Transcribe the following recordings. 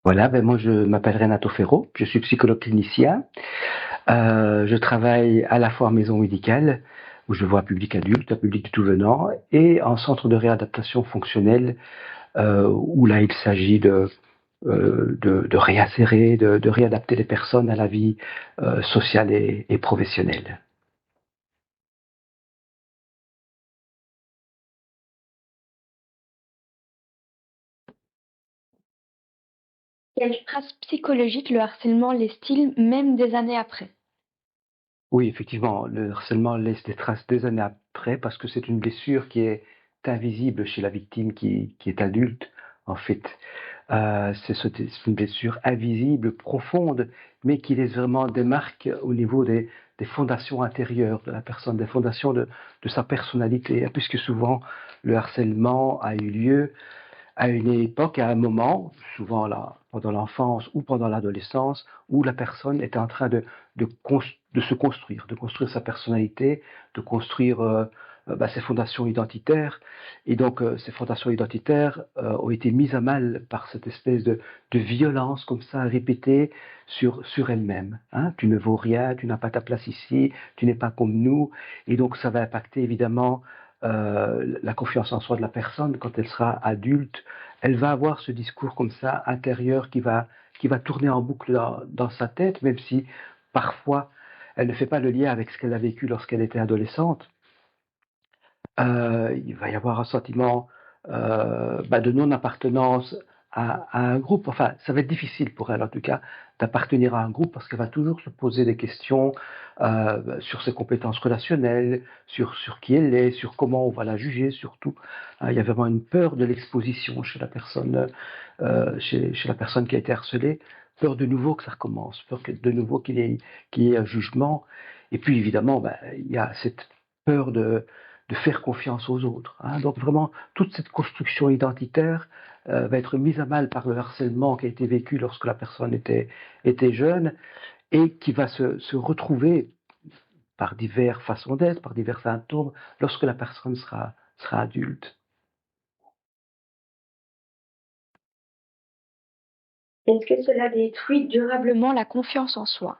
Voilà, ben moi je m'appelle Renato Ferro, je suis psychologue clinicien. Je travaille à la fois en maison médicale, où je vois un public adulte, un public tout venant, et en centre de réadaptation fonctionnelle, où là il s'agit de réinsérer, de réadapter les personnes à la vie sociale et professionnelle. Quelle trace psychologique le harcèlement laisse-t-il même des années après? Oui, effectivement, le harcèlement laisse des traces des années après parce que c'est une blessure qui est invisible chez la victime qui est adulte, en fait. C'est une blessure invisible, profonde, mais qui laisse vraiment des marques au niveau des fondations intérieures de la personne, des fondations de sa personnalité, puisque souvent le harcèlement a eu lieu à une époque, à un moment, souvent là, pendant l'enfance ou pendant l'adolescence, où la personne était en train de se construire, de construire sa personnalité, de construire ses fondations identitaires. Et donc, ces fondations identitaires ont été mises à mal par cette espèce de violence comme ça, répétée sur elle-même. Hein. Tu ne vaux rien, tu n'as pas ta place ici, tu n'es pas comme nous. Et donc, ça va impacter évidemment la confiance en soi de la personne quand elle sera adulte. Elle va avoir ce discours comme ça intérieur qui va tourner en boucle dans sa tête, même si parfois elle ne fait pas le lien avec ce qu'elle a vécu lorsqu'elle était adolescente. Il va y avoir un sentiment de non-appartenance à un groupe. Enfin, ça va être difficile pour elle, en tout cas, d'appartenir à un groupe parce qu'elle va toujours se poser des questions sur ses compétences relationnelles, sur qui elle est, sur comment on va la juger, surtout. Il y a vraiment une peur de l'exposition chez la personne, chez la personne qui a été harcelée. Peur de nouveau que ça recommence, peur que de nouveau qu'il y ait un jugement. Et puis évidemment, il y a cette peur de faire confiance aux autres. Hein. Donc vraiment, toute cette construction identitaire va être mise à mal par le harcèlement qui a été vécu lorsque la personne était jeune et qui va se retrouver par diverses façons d'être, par divers symptômes, lorsque la personne sera adulte. Est-ce que cela détruit durablement la confiance en soi?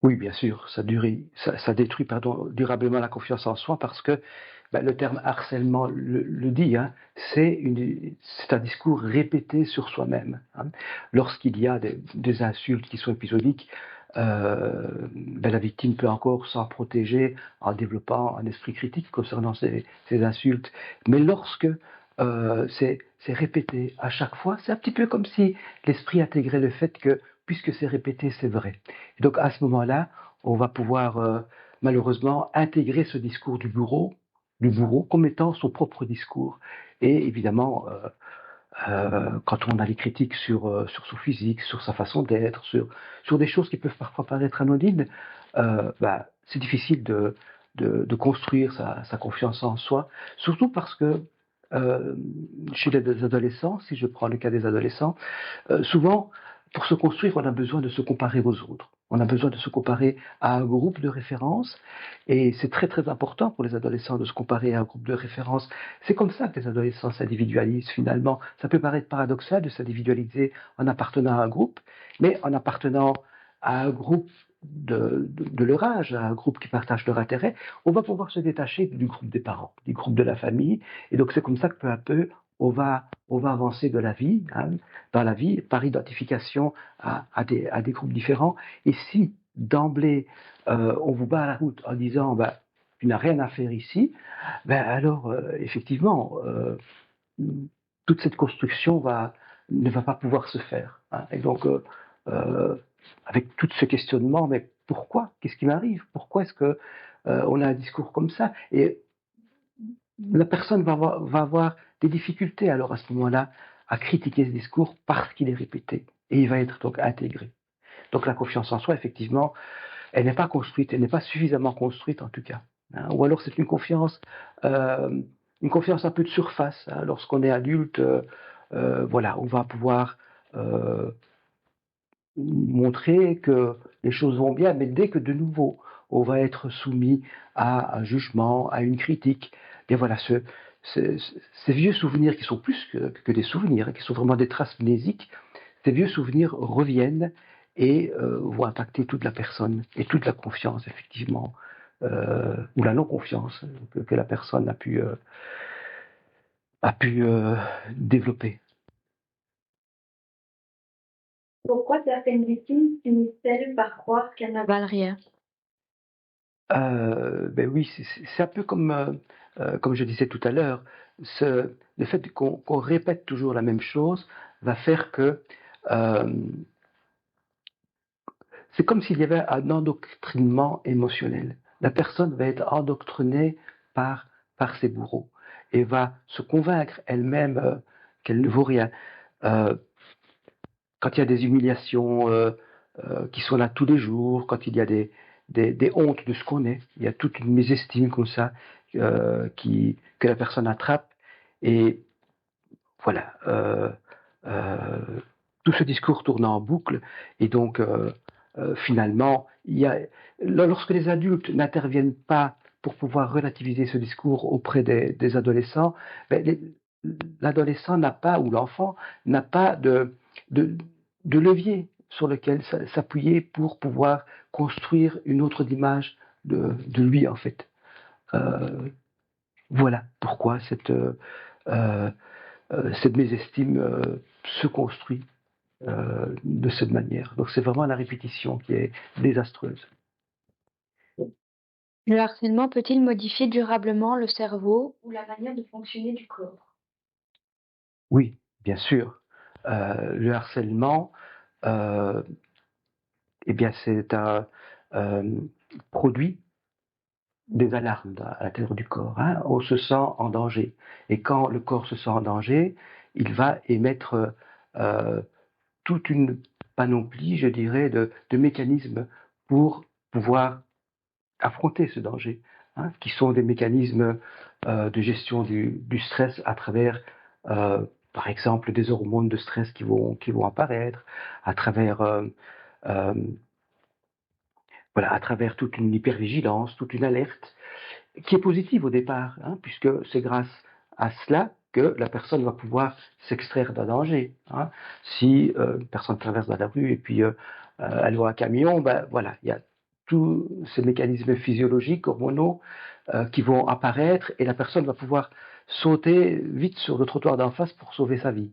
Oui, bien sûr, ça détruit durablement la confiance en soi parce que le terme harcèlement le dit, hein, c'est un discours répété sur soi-même. Hein. Lorsqu'il y a des insultes qui sont épisodiques, la victime peut encore s'en protéger en développant un esprit critique concernant ces insultes. Mais lorsque c'est répété à chaque fois, c'est un petit peu comme si l'esprit intégrait le fait que puisque c'est répété, c'est vrai. Et donc à ce moment-là, on va pouvoir malheureusement intégrer ce discours du bourreau comme étant son propre discours. Et évidemment, quand on a les critiques sur son physique, sur sa façon d'être, sur des choses qui peuvent parfois paraître anodines, c'est difficile de construire sa confiance en soi, surtout parce que euh, chez les adolescents, si je prends le cas des adolescents, souvent, pour se construire, on a besoin de se comparer aux autres. On a besoin de se comparer à un groupe de référence. Et c'est très très important pour les adolescents de se comparer à un groupe de référence. C'est comme ça que les adolescents s'individualisent finalement. Ça peut paraître paradoxal de s'individualiser en appartenant à un groupe, mais en appartenant à un groupe de leur âge, à un groupe qui partage leur intérêt, on va pouvoir se détacher du groupe des parents, du groupe de la famille. Et donc c'est comme ça que peu à peu, on va avancer de la vie, hein, dans la vie par identification à des groupes différents. Et si d'emblée on vous bat à la route en disant tu n'as rien à faire ici, alors effectivement toute cette construction ne va pas pouvoir se faire. Hein. Et donc euh, avec tout ce questionnement, mais pourquoi? Qu'est-ce qui m'arrive? Pourquoi est-ce que on a un discours comme ça? Et la personne va avoir des difficultés alors à ce moment-là à critiquer ce discours parce qu'il est répété et il va être donc intégré. Donc la confiance en soi, effectivement, elle n'est pas construite, elle n'est pas suffisamment construite en tout cas. Hein. Ou alors c'est euh, une confiance un peu de surface. Hein. Lorsqu'on est adulte, voilà, on va pouvoir euh, montrer que les choses vont bien, mais dès que de nouveau on va être soumis à un jugement, à une critique, bien voilà, ces vieux souvenirs qui sont plus que des souvenirs, qui sont vraiment des traces mnésiques, ces vieux souvenirs reviennent et vont impacter toute la personne et toute la confiance, effectivement, ou la non-confiance que la personne a pu développer. Pourquoi certaines victimes finissent-elles par croire qu'elles ne valent rien? Ben oui, c'est un peu comme je disais tout à l'heure, le fait qu'on répète toujours la même chose va faire que c'est comme s'il y avait un endoctrinement émotionnel. La personne va être endoctrinée par, par ses bourreaux et va se convaincre elle-même qu'elle ne vaut rien. Euh, Quand il y a des humiliations qui sont là tous les jours, quand il y a des hontes de ce qu'on est, il y a toute une mésestime comme ça que la personne attrape. Et voilà, tout ce discours tourne en boucle. Et donc, finalement, lorsque les adultes n'interviennent pas pour pouvoir relativiser ce discours auprès des adolescents, ben, l'adolescent n'a pas, ou l'enfant n'a pas de, de levier sur lequel s'appuyer pour pouvoir construire une autre image de lui, en fait. Voilà pourquoi cette mésestime se construit de cette manière. Donc c'est vraiment la répétition qui est désastreuse. Le harcèlement peut-il modifier durablement le cerveau ou la manière de fonctionner du corps? Oui, bien sûr. Le harcèlement, eh bien, c'est un produit des alarmes à l'intérieur du corps. Hein. On se sent en danger. Et quand le corps se sent en danger, il va émettre toute une panoplie, je dirais, de mécanismes pour pouvoir affronter ce danger, hein, qui sont des mécanismes de gestion du stress à travers, par exemple, des hormones de stress qui vont apparaître, à travers, voilà, à travers toute une hypervigilance, toute une alerte, qui est positive au départ, hein, puisque c'est grâce à cela que la personne va pouvoir s'extraire d'un danger. Hein. Si une personne traverse dans la rue et puis elle voit un camion, ben voilà, il y a tous ces mécanismes physiologiques, hormonaux, qui vont apparaître et la personne va pouvoir sauter vite sur le trottoir d'en face pour sauver sa vie.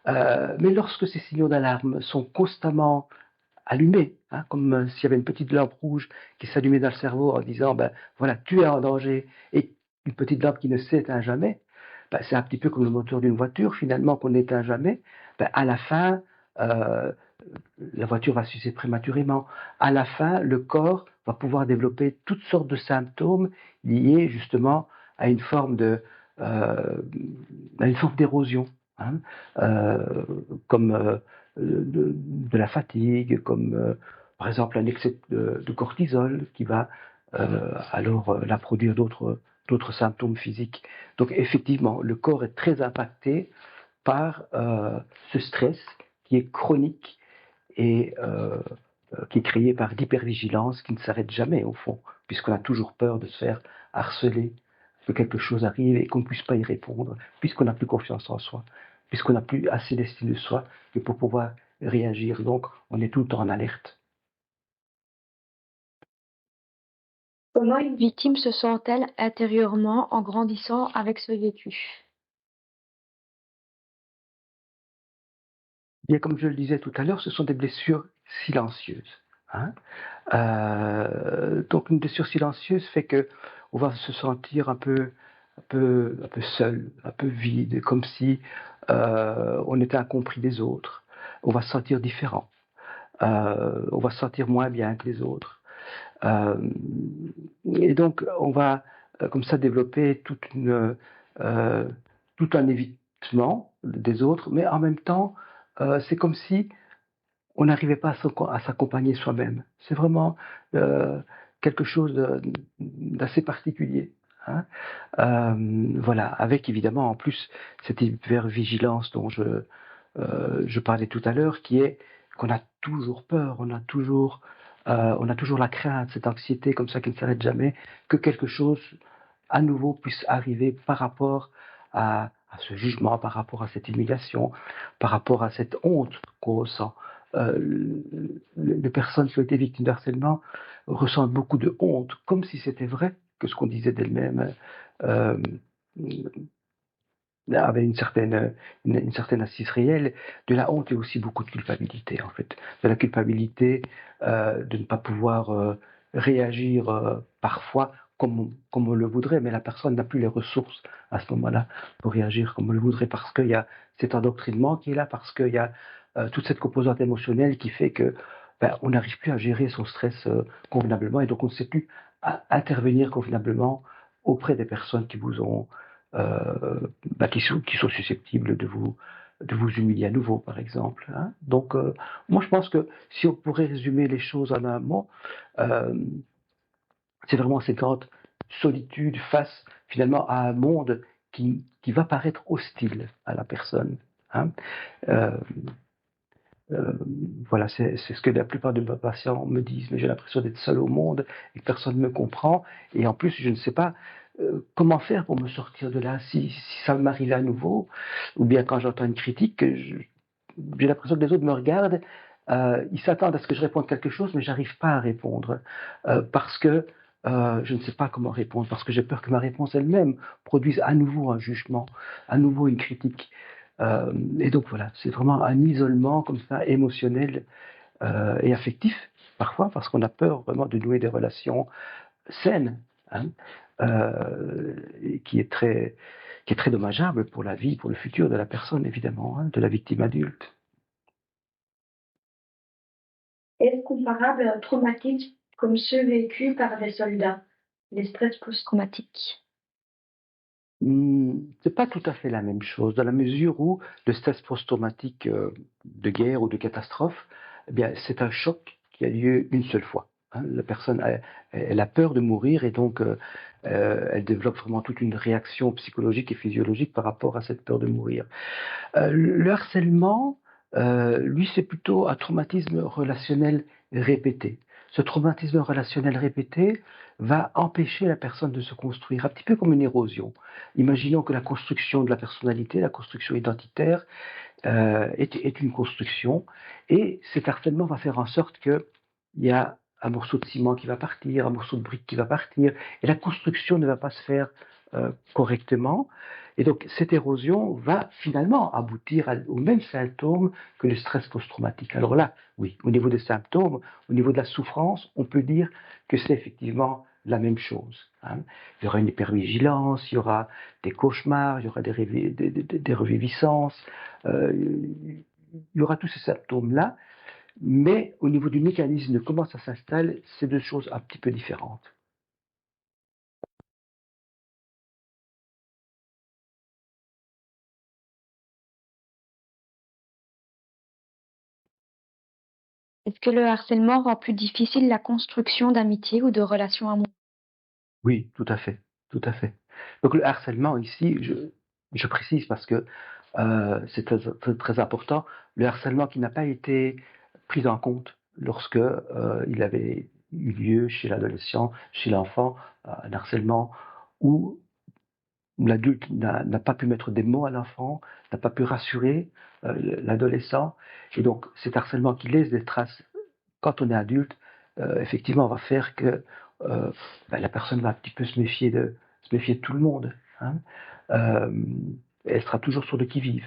Mais lorsque ces signaux d'alarme sont constamment allumés, hein, comme s'il y avait une petite lampe rouge qui s'allumait dans le cerveau en disant ben voilà, tu es en danger, et une petite lampe qui ne s'éteint jamais, ben, c'est un petit peu comme le moteur d'une voiture, finalement, qu'on n'éteint jamais, ben, à la fin, euh, la voiture va s'user prématurément. À la fin, le corps va pouvoir développer toutes sortes de symptômes liés justement à une forme d'érosion, hein, comme de la fatigue, comme par exemple un excès de cortisol qui va alors là produire d'autres symptômes physiques. Donc effectivement, le corps est très impacté par ce stress qui est chronique et qui est créé par l'hypervigilance qui ne s'arrête jamais au fond, puisqu'on a toujours peur de se faire harceler, que quelque chose arrive et qu'on ne puisse pas y répondre, puisqu'on n'a plus confiance en soi, puisqu'on n'a plus assez d'estime de soi que pour pouvoir réagir. Donc on est tout le temps en alerte. Comment une victime se sent-elle intérieurement en grandissant avec ce vécu? Bien comme je le disais tout à l'heure, ce sont des blessures silencieuses. Hein. Donc une blessure silencieuse fait que on va se sentir un peu seul, un peu vide, comme si on était incompris des autres. On va se sentir différent. On va se sentir moins bien que les autres. Euh, et donc on va comme ça développer euh, tout un évitement des autres, mais en même temps, c'est comme si on n'arrivait pas à s'accompagner soi-même. C'est vraiment quelque chose d'assez particulier. Hein. Voilà, avec évidemment en plus cette hypervigilance dont je parlais tout à l'heure, qui est qu'on a toujours peur, on a toujours la crainte, cette anxiété comme ça qui ne s'arrête jamais, que quelque chose à nouveau puisse arriver par rapport à ce jugement, par rapport à cette humiliation, par rapport à cette honte qu'on ressent. Les personnes qui ont été victimes d'harcèlement ressentent beaucoup de honte, comme si c'était vrai que ce qu'on disait d'elles-mêmes euh, avait une certaine assise réelle. De la honte et aussi beaucoup de culpabilité, en fait. De la culpabilité de ne pas pouvoir réagir parfois comme on le voudrait, mais la personne n'a plus les ressources à ce moment-là pour réagir comme on le voudrait, parce qu'il y a cet endoctrinement qui est là, parce qu'il y a toute cette composante émotionnelle qui fait que on n'arrive plus à gérer son stress convenablement, et donc on ne sait plus intervenir convenablement auprès des personnes qui vous ont qui sont susceptibles de vous humilier à nouveau, par exemple. Hein. Donc, moi, je pense que si on pourrait résumer les choses en un mot, euh, c'est vraiment cette grande solitude face, finalement, à un monde qui va paraître hostile à la personne. Hein. Euh, euh, voilà, c'est ce que la plupart de mes patients me disent, mais j'ai l'impression d'être seul au monde et que personne ne me comprend. Et en plus, je ne sais pas comment faire pour me sortir de là si ça m'arrive à nouveau, ou bien quand j'entends une critique, j'ai l'impression que les autres me regardent, ils s'attendent à ce que je réponde quelque chose, mais j'arrive pas à répondre parce que je ne sais pas comment répondre, parce que j'ai peur que ma réponse elle-même produise à nouveau un jugement, à nouveau une critique. Et donc voilà, c'est vraiment un isolement comme ça, émotionnel et affectif, parfois, parce qu'on a peur vraiment de nouer des relations saines, hein, et qui est très dommageable pour la vie, pour le futur de la personne, évidemment, hein, de la victime adulte. Est-ce comparable à un traumatisme comme ceux vécus par des soldats, les stress post-traumatiques? C'est pas tout à fait la même chose, dans la mesure où le stress post-traumatique de guerre ou de catastrophe, eh bien, c'est un choc qui a lieu une seule fois. Hein. La personne elle a peur de mourir et donc elle développe vraiment toute une réaction psychologique et physiologique par rapport à cette peur de mourir. Le harcèlement, lui, c'est plutôt un traumatisme relationnel répété. Ce traumatisme relationnel répété va empêcher la personne de se construire, un petit peu comme une érosion. Imaginons que la construction de la personnalité, la construction identitaire, est une construction, et cet harcèlement va faire en sorte qu'il y a un morceau de ciment qui va partir, un morceau de brique qui va partir, et la construction ne va pas se faire correctement. Et donc cette érosion va finalement aboutir aux mêmes symptômes que le stress post-traumatique. Alors là, oui, au niveau des symptômes, au niveau de la souffrance, on peut dire que c'est effectivement la même chose. Hein. Il y aura une hypervigilance, il y aura des cauchemars, il y aura des reviviscences, il y aura tous ces symptômes-là, mais au niveau du mécanisme de comment ça s'installe, c'est deux choses un petit peu différentes. Est-ce que le harcèlement rend plus difficile la construction d'amitié ou de relations amoureuses? Oui, tout à fait, tout à fait. Donc le harcèlement ici, je précise parce que c'est très important, le harcèlement qui n'a pas été pris en compte lorsque il avait eu lieu chez l'adolescent, chez l'enfant, un harcèlement où l'adulte n'a pas pu mettre des mots à l'enfant, n'a pas pu rassurer l'adolescent, et donc cet harcèlement qui laisse des traces quand on est adulte, effectivement, va faire que la personne va un petit peu se méfier de tout le monde. Hein. Euh, Elle sera toujours sur le qui-vive.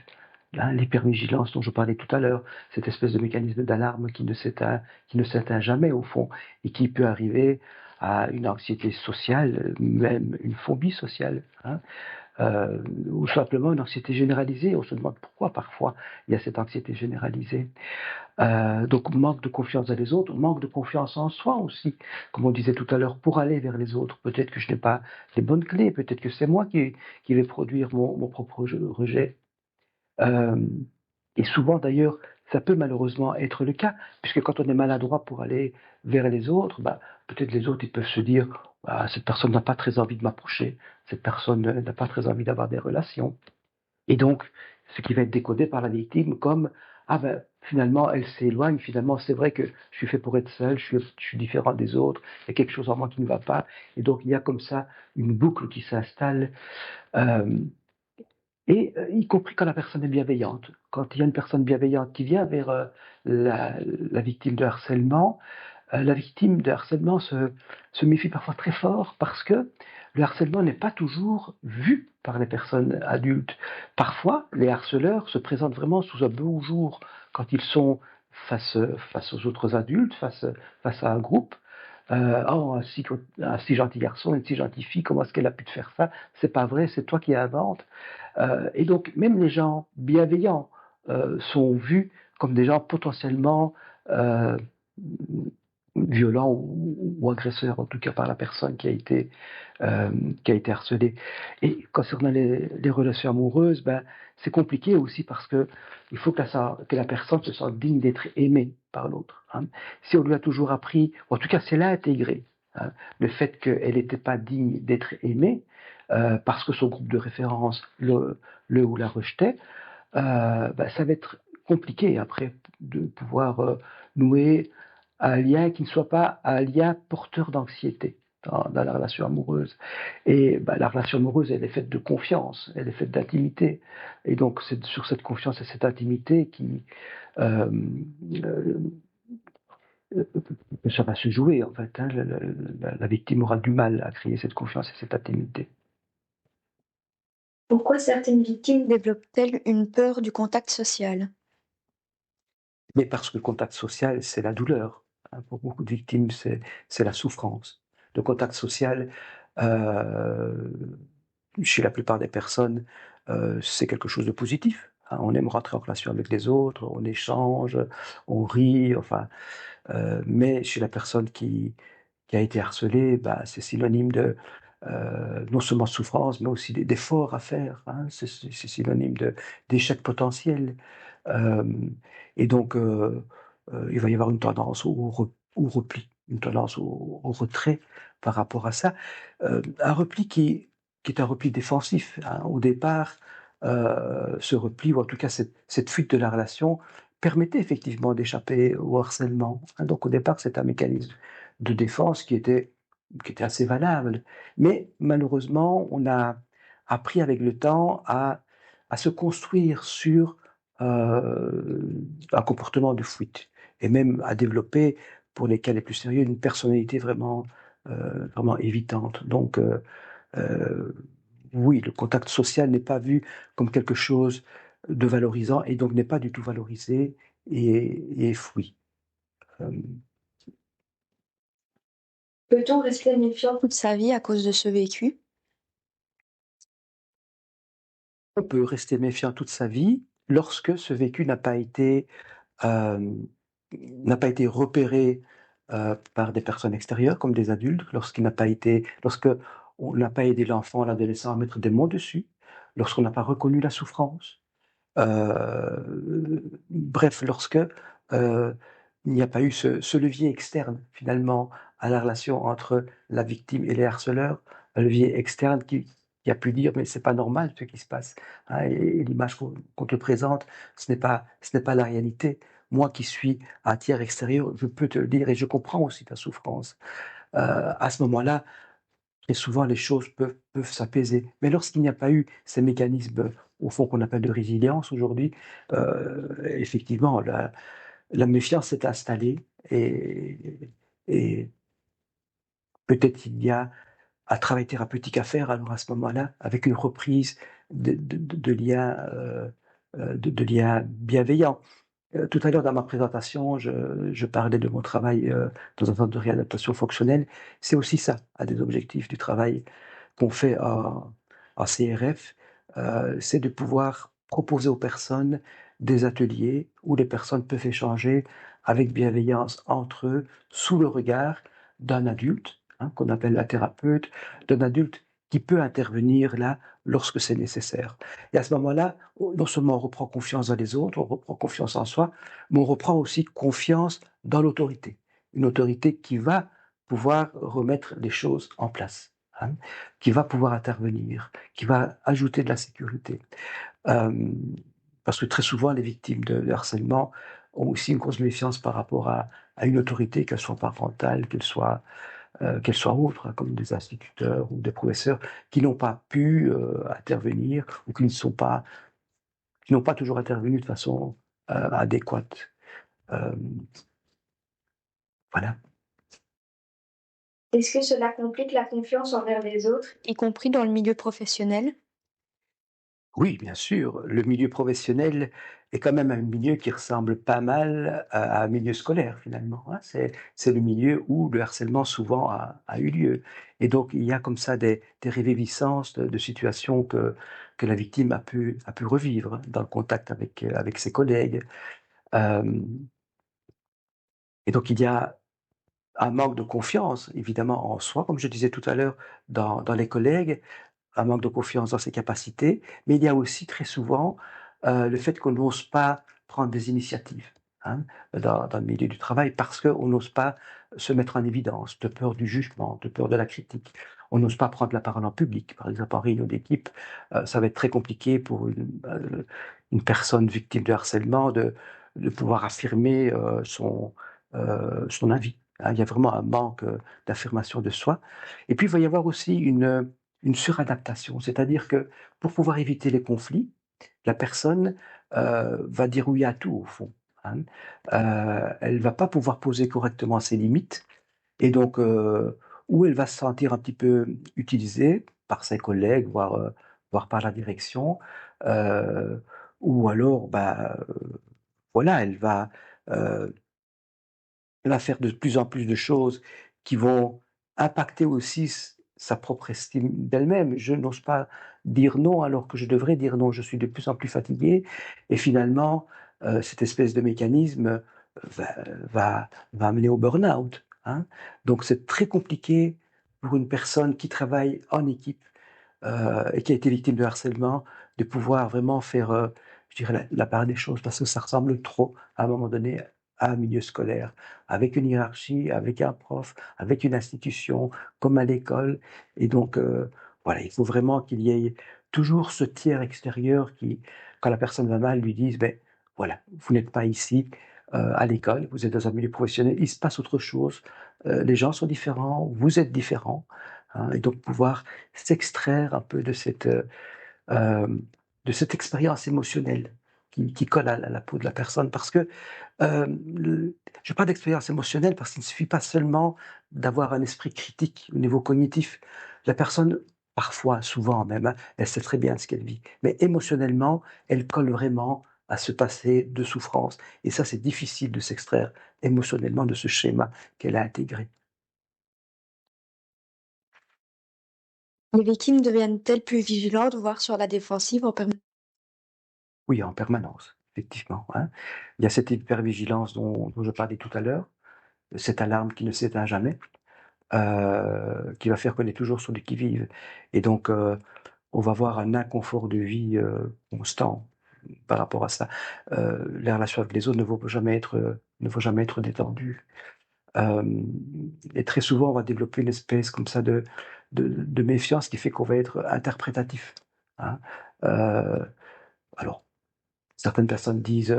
Là, l'hypervigilance dont je parlais tout à l'heure, cette espèce de mécanisme d'alarme qui ne s'éteint jamais au fond et qui peut arriver à une anxiété sociale, même une phobie sociale. Hein. Ou simplement une anxiété généralisée. On se demande pourquoi parfois il y a cette anxiété généralisée. Donc manque de confiance dans les autres, manque de confiance en soi aussi, comme on disait tout à l'heure, pour aller vers les autres. Peut-être que je n'ai pas les bonnes clés, peut-être que c'est moi qui vais produire mon propre rejet. Euh, et souvent d'ailleurs, ça peut malheureusement être le cas, puisque quand on est maladroit pour aller vers les autres, peut-être les autres ils peuvent se dire, cette personne n'a pas très envie de m'approcher, cette personne n'a pas très envie d'avoir des relations. Et donc, ce qui va être décodé par la victime comme ah ben finalement elle s'éloigne, finalement c'est vrai que je suis fait pour être seul, je suis différent des autres, il y a quelque chose en moi qui ne va pas, et donc il y a comme ça une boucle qui s'installe, euh, y compris quand la personne est bienveillante. Quand il y a une personne bienveillante qui vient vers la victime de harcèlement, la victime de harcèlement se méfie parfois très fort parce que le harcèlement n'est pas toujours vu par les personnes adultes. Parfois, les harceleurs se présentent vraiment sous un beau jour quand ils sont face aux autres adultes, face à un groupe. Oh, un si gentil garçon, une si gentille fille, comment est-ce qu'elle a pu te faire ça? C'est pas vrai, c'est toi qui inventes. Et donc, même les gens bienveillants sont vus comme des gens potentiellement euh, violents ou agresseurs, en tout cas par la personne euh, qui a été harcelée. Et concernant les relations amoureuses, ben, c'est compliqué aussi parce que il faut que la personne se sente digne d'être aimée par l'autre. Hein. Si on lui a toujours appris, ou en tout cas si elle a intégré le fait qu'elle n'était pas digne d'être aimée, parce que son groupe de référence le ou la rejetait, ben, ça va être compliqué après de pouvoir nouer un lien qui ne soit pas un lien porteur d'anxiété dans la relation amoureuse. Et ben, la relation amoureuse, elle est faite de confiance, elle est faite d'intimité. Et donc, c'est sur cette confiance et cette intimité euh, euh, que ça va se jouer, en fait. Hein. La victime aura du mal à créer cette confiance et cette intimité. Pourquoi certaines victimes développent-elles une peur du contact social? Mais parce que le contact social, c'est la douleur. Hein. Pour beaucoup de victimes, c'est la souffrance. Le contact social, euh, chez la plupart des personnes, c'est quelque chose de positif. Hein. On aime rentrer en relation avec les autres, on échange, on rit, enfin. Mais chez la personne qui a été harcelée, bah, c'est synonyme de non seulement souffrance, mais aussi d'efforts à faire. Hein. C'est synonyme d'échec potentiel. Euh, et donc, il va y avoir une tendance au repli, une tendance au retrait par rapport à ça. Un repli qui est un repli défensif. Hein. Au départ, ce repli, ou en tout cas cette fuite de la relation, permettait effectivement d'échapper au harcèlement. Hein. Donc au départ, c'est un mécanisme de défense qui était assez valable. Mais malheureusement, on a appris avec le temps à se construire sur un comportement de fuite et même à développer, pour les cas les plus sérieux, une personnalité vraiment évitante. Donc, oui, le contact social n'est pas vu comme quelque chose de valorisant et donc n'est pas du tout valorisé et fui. Euh, Peut-on rester méfiant toute sa vie à cause de ce vécu? on peut rester méfiant toute sa vie lorsque ce vécu euh, n'a pas été repéré par des personnes extérieures comme des adultes, lorsque on n'a pas aidé l'enfant, l'adolescent à mettre des mots dessus, lorsqu'on n'a pas reconnu la souffrance, bref, lorsque il n'y a pas eu ce levier externe finalement à la relation entre la victime et les harceleurs, un levier externe qui a pu dire mais c'est pas normal ce qui se passe. Hein, et l'image qu'on te présente, ce n'est pas la réalité. Moi qui suis un tiers extérieur, je peux te le dire et je comprends aussi ta souffrance. À ce moment-là, très souvent les choses peuvent s'apaiser. Mais lorsqu'il n'y a pas eu ces mécanismes, au fond, qu'on appelle de résilience aujourd'hui, effectivement, la méfiance s'est installée et peut-être il y a un travail thérapeutique à faire alors à ce moment-là, avec une reprise de liens, de liens bienveillants. Tout à l'heure, dans ma présentation, je parlais de mon travail dans un centre de réadaptation fonctionnelle. C'est aussi ça, un des objectifs du travail qu'on fait en CRF, c'est de pouvoir proposer aux personnes des ateliers où les personnes peuvent échanger avec bienveillance entre eux, sous le regard d'un adulte, hein, qu'on appelle la thérapeute, d'un adulte qui peut intervenir là lorsque c'est nécessaire. Et à ce moment-là, non seulement on reprend confiance dans les autres, on reprend confiance en soi, mais on reprend aussi confiance dans l'autorité. Une autorité qui va pouvoir remettre les choses en place. Hein, qui va pouvoir intervenir, qui va ajouter de la sécurité. Euh, parce que très souvent, les victimes de harcèlement ont aussi une grosse méfiance par rapport à une autorité, qu'elle soit parentale, qu'elle soit autre, hein, comme des instituteurs ou des professeurs qui n'ont pas pu intervenir ou qui n'ont pas toujours intervenu de façon adéquate. Euh, voilà. Est-ce que cela complique la confiance envers les autres, y compris dans le milieu professionnel? Oui, bien sûr. Le milieu professionnel est quand même un milieu qui ressemble pas mal à un milieu scolaire finalement, hein. C'est le milieu où le harcèlement souvent a eu lieu. Et donc il y a comme ça des réviviscences de situations que la victime a pu revivre dans le contact avec ses collègues. Hem et donc il y a un manque de confiance évidemment en soi, comme je disais tout à l'heure, dans les collègues, un manque de confiance dans ses capacités, mais il y a aussi très souvent, le fait qu'on n'ose pas prendre des initiatives, hein, dans le milieu du travail parce qu'on n'ose pas se mettre en évidence, de peur du jugement, de peur de la critique. On n'ose pas prendre la parole en public. Par exemple, en réunion d'équipe, ça va être très compliqué pour une personne victime de harcèlement de pouvoir affirmer, son avis, hein. Il y a vraiment un manque, d'affirmation de soi et puis il va y avoir aussi une suradaptation. C'est-à-dire que pour pouvoir éviter les conflits, la personne va dire oui à tout au fond, hein. Elle va pas pouvoir poser correctement ses limites et donc ou elle va se sentir un petit peu utilisée par ses collègues, voire par la direction, heu, ou alors, bah, voilà, heu, elle va faire de plus en plus de choses qui vont impacter aussi sa propre estime d'elle-même. Je n'ose pas dire non alors que je devrais dire non. Je suis de plus en plus fatigué et finalement, cette espèce de mécanisme va va amener au burn-out, hein. Donc c'est très compliqué pour une personne qui travaille en équipe, et qui a été victime de harcèlement, de pouvoir vraiment faire, je dirais la part des choses parce que ça ressemble trop à un moment donné à un milieu scolaire, avec une hiérarchie, avec un prof, avec une institution, comme à l'école et donc voilà, il faut vraiment qu'il y ait toujours ce tiers extérieur qui, quand la personne va mal, lui dise: «Beh, voilà, vous n'êtes pas ici, à l'école, vous êtes dans un milieu professionnel, il se passe autre chose, les gens sont différents, vous êtes différents», hein et donc pouvoir s'extraire un peu de cette expérience émotionnelle qui colle à la peau de la personne. Parce que, le je parle d'expérience émotionnelle parce qu'il ne suffit pas seulement d'avoir un esprit critique au niveau cognitif. La personne, parfois, souvent même, hein, elle sait très bien ce qu'elle vit, mais émotionnellement, elle colle vraiment à ce passé de souffrance et ça, c'est difficile de s'extraire émotionnellement de ce schéma qu'elle a intégré. Les victimes deviennent-elles plus vigilantes, voire sur la défensive en permanence? Oui, en permanence, effectivement, hein. Il y a cette hypervigilance dont je parlais tout à l'heure, cette alarme qui ne s'éteint jamais, qui va faire qu'on est toujours sur le qui-vive et donc on va avoir un inconfort de vie, constant par rapport à ça. Les relations avec les autres ne vont jamais être détendues. Hem et très souvent, on va développer une espèce comme ça de méfiance qui fait qu'on va être interprétatif, hein. Heu, alors certaines personnes disent,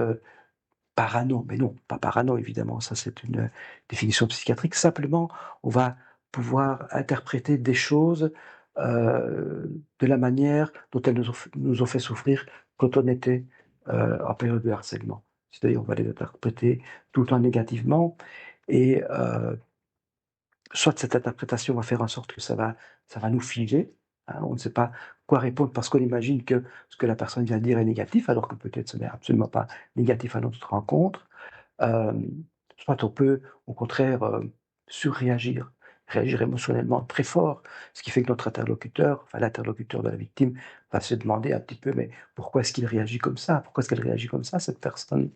parano, mais non, pas parano évidemment, ça c'est une définition psychiatrique. Simplement, on va pouvoir interpréter des choses, de la manière dont elles nous ont fait souffrir quand on était, en période de harcèlement. C'est-à-dire, on va les interpréter tout le temps négativement et soit cette interprétation va faire en sorte que ça va nous figer, hein, on ne sait pas quoi répondre parce qu'on imagine que ce que la personne vient de dire est négatif, alors que peut-être ce n'est absolument pas négatif à notre rencontre. Hem, Soit on peut au contraire, surréagir, réagir émotionnellement très fort, ce qui fait que notre interlocuteur, enfin l'interlocuteur de la victime va se demander un petit peu: «Mais pourquoi est-ce qu'il réagit comme ça? Pourquoi est-ce qu'elle réagit comme ça cette personne?»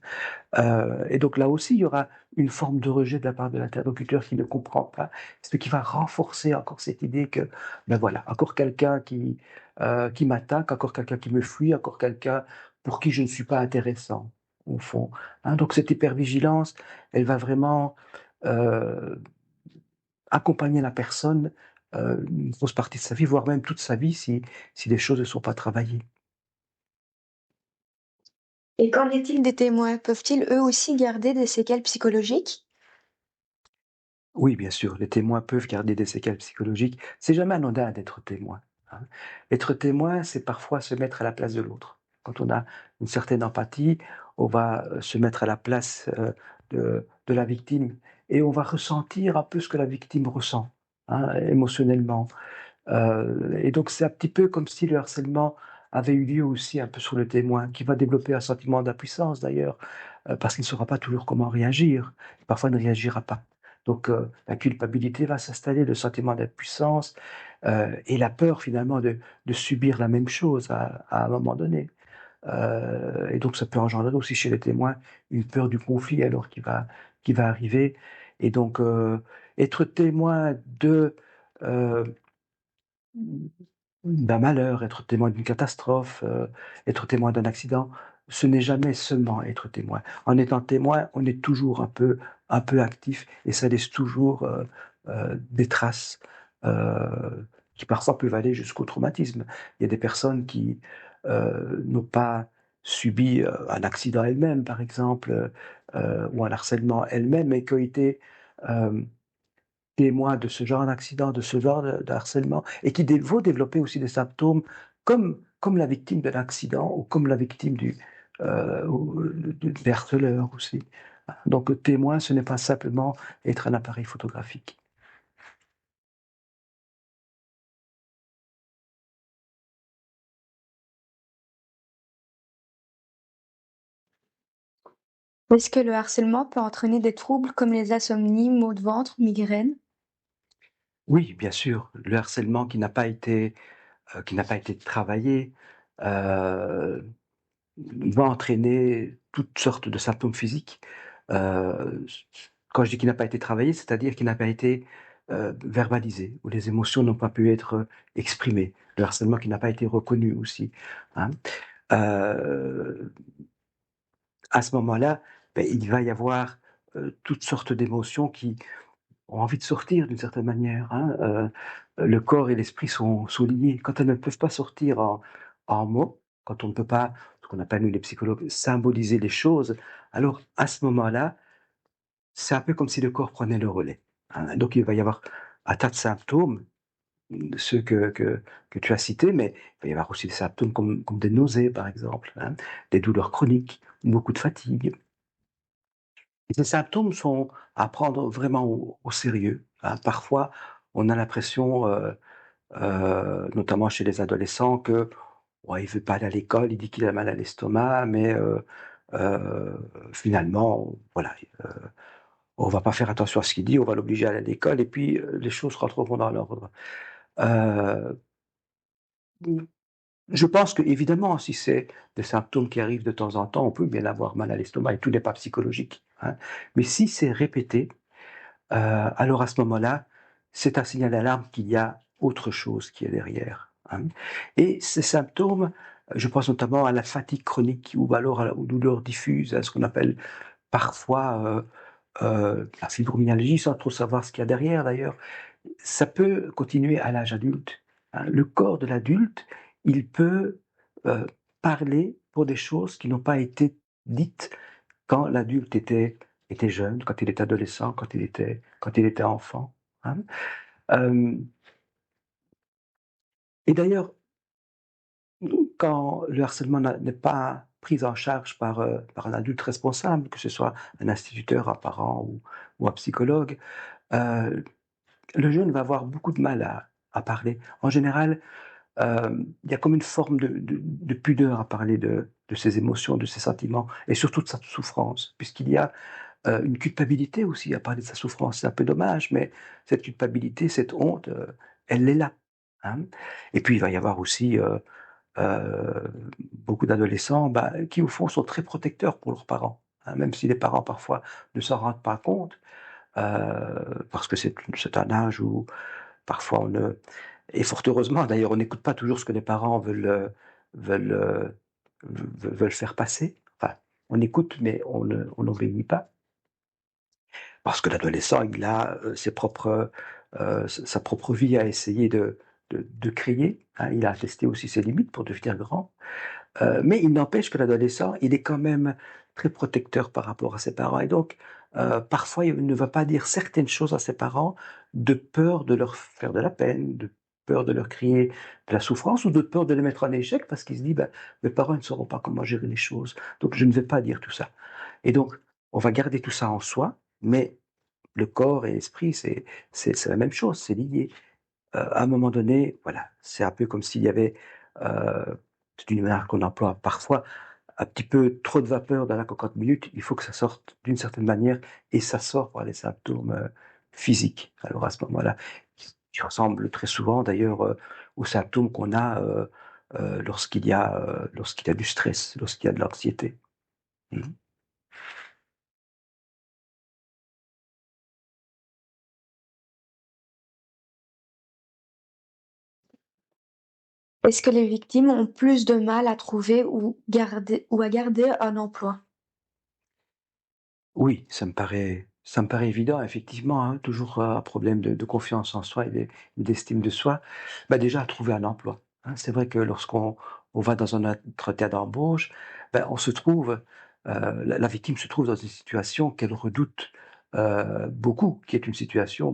Et donc là aussi, il y aura une forme de rejet de la part de l'interlocuteur qui ne comprend pas, ce qui va renforcer encore cette idée que, ben voilà, encore quelqu'un qui m'attaque, encore quelqu'un qui me fuit, encore quelqu'un pour qui je ne suis pas intéressant, au fond, hein. Donc cette hypervigilance, elle va vraiment, heu, accompagner la personne, une grosse partie de sa vie, voire même toute sa vie si les choses ne sont pas travaillées. Et qu'en est-il des témoins? Peuvent-ils eux aussi garder des séquelles psychologiques? Oui, bien sûr, les témoins peuvent garder des séquelles psychologiques. C'est jamais anodin d'être témoin, hein. Être témoin, c'est parfois se mettre à la place de l'autre. Quand on a une certaine empathie, on va, se mettre à la place, de la victime et on va ressentir un peu ce que la victime ressent, hein, émotionnellement. Et donc c'est un petit peu comme si le harcèlement avait eu lieu aussi un peu sur le témoin, qui va développer un sentiment d'impuissance d'ailleurs, parce qu'il ne saura pas toujours comment réagir. Parfois, il ne réagira pas. Donc, la culpabilité va s'installer, le sentiment d'impuissance, et la peur finalement de subir la même chose à un moment donné. Et donc ça peut engendrer aussi chez les témoins une peur du conflit alors qui va arriver. Et donc, être témoin heu d'un malheur, être témoin d'une catastrophe, être témoin d'un accident, ce n'est jamais seulement être témoin. En étant témoin, on est toujours un peu actif et ça laisse toujours, des traces, qui parfois peuvent aller jusqu'au traumatisme. Il y a des personnes qui, n'ont pas subi, un accident elles-mêmes, par exemple, ou un harcèlement elles-mêmes, mais qui ont été, hem témoins de ce genre d'accident, de ce genre de harcèlement et qui vont développer aussi des symptômes comme la victime de l'accident ou comme la victime des harceleurs aussi. Donc témoin, ce n'est pas simplement être un appareil photographique. Est-ce que le harcèlement peut entraîner des troubles comme les insomnies, maux de ventre, migraines? Oui, bien sûr, le harcèlement qui n'a pas été travaillé, heu, va entraîner toutes sortes de symptômes physiques. Quand je dis qu'il n'a pas été travaillé, c'est-à-dire qu'il n'a pas été, verbalisé, où les émotions n'ont pas pu être, exprimées. Le harcèlement qui n'a pas été reconnu aussi, hein. Heu, à ce moment-là, il va y avoir, toutes sortes d'émotions qui ont envie de sortir d'une certaine manière, hein. Le corps et l'esprit sont liés. Quand elles ne peuvent pas sortir en mots, quand on ne peut pas, ce qu'on appelle nous les psychologues, symboliser les choses, alors à ce moment-là, c'est un peu comme si le corps prenait le relais, hein. Donc il va y avoir un tas de symptômes, ceux que tu as cités, mais il va y avoir aussi des symptômes comme des nausées, par exemple, hein, des douleurs chroniques, beaucoup de fatigue. Et ces symptômes sont à prendre vraiment au sérieux, hein. Parfois, on a l'impression, notamment chez les adolescents que, ouais, il veut pas aller à l'école, il dit qu'il a mal à l'estomac, mais finalement, voilà, on va pas faire attention à ce qu'il dit, on va l'obliger à aller à l'école et puis, les choses rentreront dans l'ordre. Heu, mmh, je pense qu'évidemment, si c'est des symptômes qui arrivent de temps en temps, on peut bien avoir mal à l'estomac et tout n'est pas psychologique, hein. Mais si c'est répété, alors à ce moment-là, c'est un signal d'alarme qu'il y a autre chose qui est derrière, hein. Et ces symptômes, je pense notamment à la fatigue chronique ou alors aux douleurs diffuses, à ce qu'on appelle parfois, la fibromyalgie, sans trop savoir ce qu'il y a derrière d'ailleurs. Ça peut continuer à l'âge adulte, hein. Le corps de l'adulte, il peut, heu, parler pour des choses qui n'ont pas été dites quand l'adulte était jeune, quand il était adolescent, quand il était enfant, hein. Hem et d'ailleurs, quand le harcèlement n'est pas pris en charge par un adulte responsable, que ce soit un instituteur, un parent ou un psychologue, heu, le jeune va avoir beaucoup de mal à parler. En général, il y a comme une forme de pudeur à parler de ses émotions, de ses sentiments et surtout de sa souffrance, puisqu'il y a une culpabilité aussi à parler de sa souffrance. C'est un peu dommage, mais cette culpabilité, cette honte, elle est là, hein. Et puis il va y avoir aussi, heu, beaucoup d'adolescents, qui au fond sont très protecteurs pour leurs parents, hein, même si les parents parfois ne s'en rendent pas compte, parce que c'est un âge où parfois on ne et fort heureusement d'ailleurs, on n'écoute pas toujours ce que les parents veulent, veulent faire passer. Enfin, on écoute, mais on n'obéit pas. Parce que l'adolescent, il a, sa propre vie à essayer de créer, hein. Il a testé aussi ses limites pour devenir grand. Mais il n'empêche que l'adolescent, il est quand même très protecteur par rapport à ses parents et donc parfois il ne va pas dire certaines choses à ses parents de peur de leur faire de la peine, de peur de leur créer de la souffrance ou de peur de les mettre en échec parce qu'il se dit: «Bah, mes parents ne sauront pas comment gérer les choses, donc je ne vais pas dire tout ça» et donc on va garder tout ça en soi, mais le corps et l'esprit, c'est la même chose, c'est lié. À un moment donné, voilà, c'est un peu comme s'il y avait, c'est une image qu'on emploie parfois, un petit peu trop de vapeur dans la cocotte minute, il faut que ça sorte d'une certaine manière et ça sort par les symptômes, physiques. Alors à ce moment-là, qui ressemblent très souvent d'ailleurs, aux symptômes qu'on a, lorsqu'il y a du stress, lorsqu'il y a de l'anxiété. Mmh. Est-ce que les victimes ont plus de mal à trouver ou à garder un emploi? Oui, ça me paraît évident effectivement, hein, toujours un problème de confiance en soi et d'estime de soi. Bah, déjà trouver un emploi, hein. C'est vrai que lorsqu'on va dans un entretien d'embauche, on se trouve, la victime se trouve dans une situation qu'elle redoute, beaucoup, qui est une situation,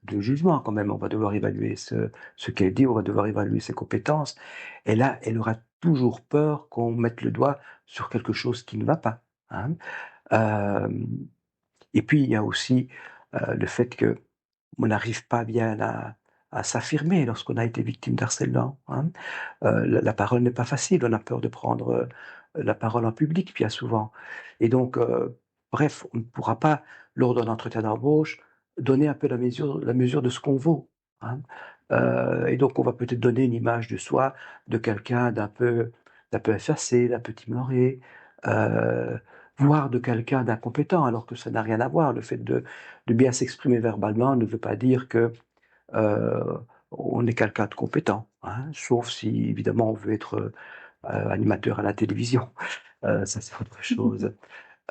de jugement quand même. On va devoir évaluer ce qu'elle dit, on va devoir évaluer ses compétences et là, elle aura toujours peur qu'on mette le doigt sur quelque chose qui ne va pas, hein. Hem Et puis il y a aussi, le fait qu'on n'arrive pas bien à s'affirmer lorsqu'on a été victime d'harcèlement, hein. La parole n'est pas facile, on a peur de prendre, la parole en public bien souvent et donc bref, on ne pourra pas, lors d'un entretien d'embauche, donner un peu la mesure de ce qu'on vaut, hein. Et donc on va peut-être donner une image de soi, de quelqu'un d'un peu effacé, d'un peu timoré, heu, voire de quelqu'un d'incompétent alors que ça n'a rien à voir. Le fait de bien s'exprimer verbalement ne veut pas dire que Heu, on est quelqu'un de compétent, hein, sauf si évidemment on veut être, animateur à la télévision, ça c'est autre chose.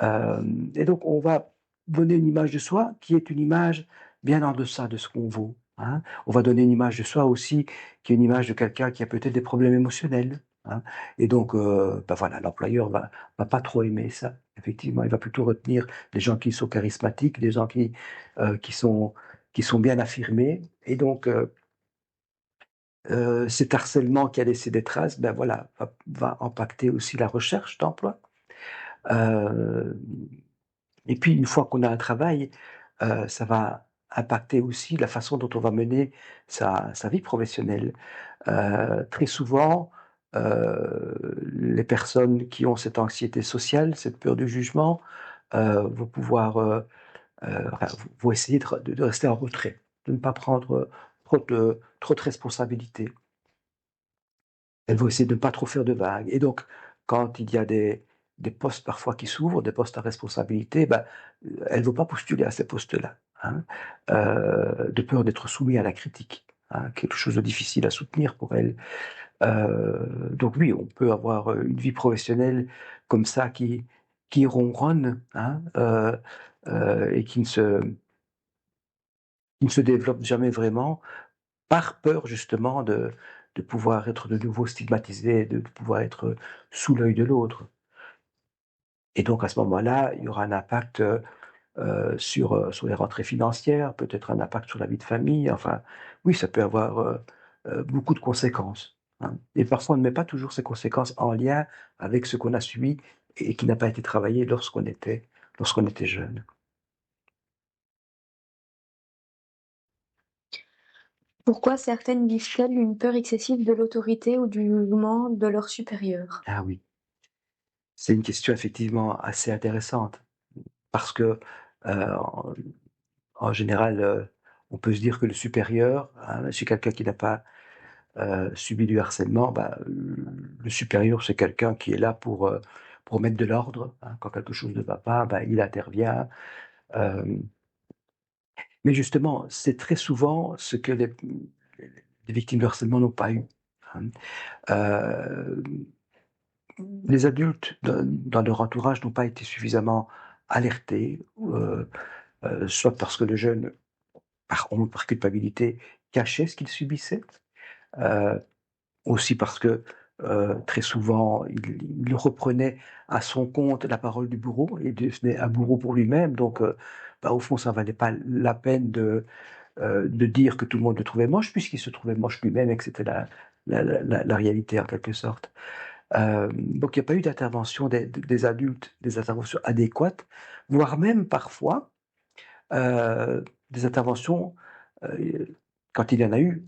Et donc on va donner une image de soi qui est une image bien en deçà de ce qu'on vaut, hein. On va donner une image de soi aussi qui est une image de quelqu'un qui a peut-être des problèmes émotionnels, hein et donc voilà, l'employeur va pas trop aimer ça. Effectivement, il va plutôt retenir des gens qui sont charismatiques, des gens qui sont bien affirmés et donc cet harcèlement qui a laissé des traces, voilà, va impacter aussi la recherche d'emploi. Hem Et puis une fois qu'on a un travail, ça va impacter aussi la façon dont on va mener sa vie professionnelle. Très souvent, les personnes qui ont cette anxiété sociale, cette peur du jugement, vont pouvoir, enfin, vont essayer de rester en retrait, de ne pas prendre, trop de responsabilités. Elles vont essayer de ne pas trop faire de vagues et donc quand il y a des postes parfois qui s'ouvrent, des postes à responsabilité, elles vont pas postuler à ces postes-là, hein, de peur d'être soumis à la critique, hein, quelque chose de difficile à soutenir pour elles. Donc oui, on peut avoir, une vie professionnelle comme ça qui ronronne, hein, et qui ne se développe jamais vraiment par peur justement de pouvoir être de nouveau stigmatisé, de pouvoir être sous l'œil de l'autre et donc à ce moment-là, il y aura un impact, sur les rentrées financières, peut-être un impact sur la vie de famille, enfin, oui, ça peut avoir, beaucoup de conséquences, hein et parfois on ne met pas toujours ces conséquences en lien avec ce qu'on a subi et qui n'a pas été travaillé lorsqu'on était jeune. Pourquoi certaines vivent-elles une peur excessive de l'autorité ou du jugement de leurs supérieurs? Ah oui, c'est une question effectivement assez intéressante parce que, en général, on peut se dire que le supérieur, hein, chez quelqu'un qui n'a pas, subi du harcèlement, le supérieur, c'est quelqu'un qui est là pour mettre de l'ordre, hein. Quand quelque chose ne va pas, il intervient, hem, mais justement, c'est très souvent ce que les victimes de harcèlement n'ont pas eu, hein. Hem, les adultes dans leur entourage n'ont pas été suffisamment alertés, soit parce que le jeune, par honte, par culpabilité, cachait ce qu'il subissait, heu, aussi parce que Très souvent, il reprenait à son compte la parole du bourreau et devenait un bourreau pour lui-même. Donc, bah, au fond, ça valait pas la peine de dire que tout le monde le trouvait moche, puisqu'il se trouvait moche lui-même et que c'était la réalité en quelque sorte. Donc il n'y a pas eu d'intervention des adultes, des interventions adéquates, voire même parfois des interventions, quand il y en a eu,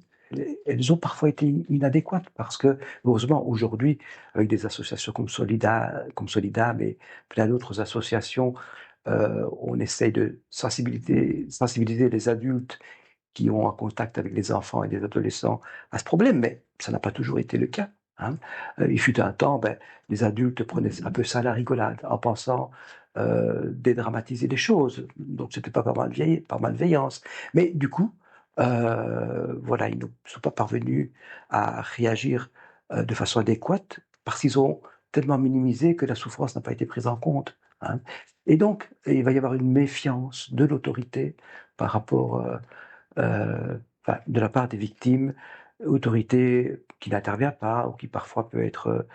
elles ont parfois été inadéquates parce que, heureusement, aujourd'hui, avec des associations comme Solidam et plein d'autres associations, on essaye de sensibiliser les adultes qui ont un contact avec les enfants et les adolescents à ce problème, mais ça n'a pas toujours été le cas. Hein. Il fut un temps, les adultes prenaient un peu ça à la rigolade, en pensant dédramatiser les choses. Donc c'était pas par malveillance. Mais du coup, voilà, ils ne sont pas parvenus à réagir de façon adéquate parce qu'ils ont tellement minimisé que la souffrance n'a pas été prise en compte. Hein. Et donc, il va y avoir une méfiance de l'autorité par rapport enfin, de la part des victimes, autorité qui n'intervient pas ou qui parfois peut être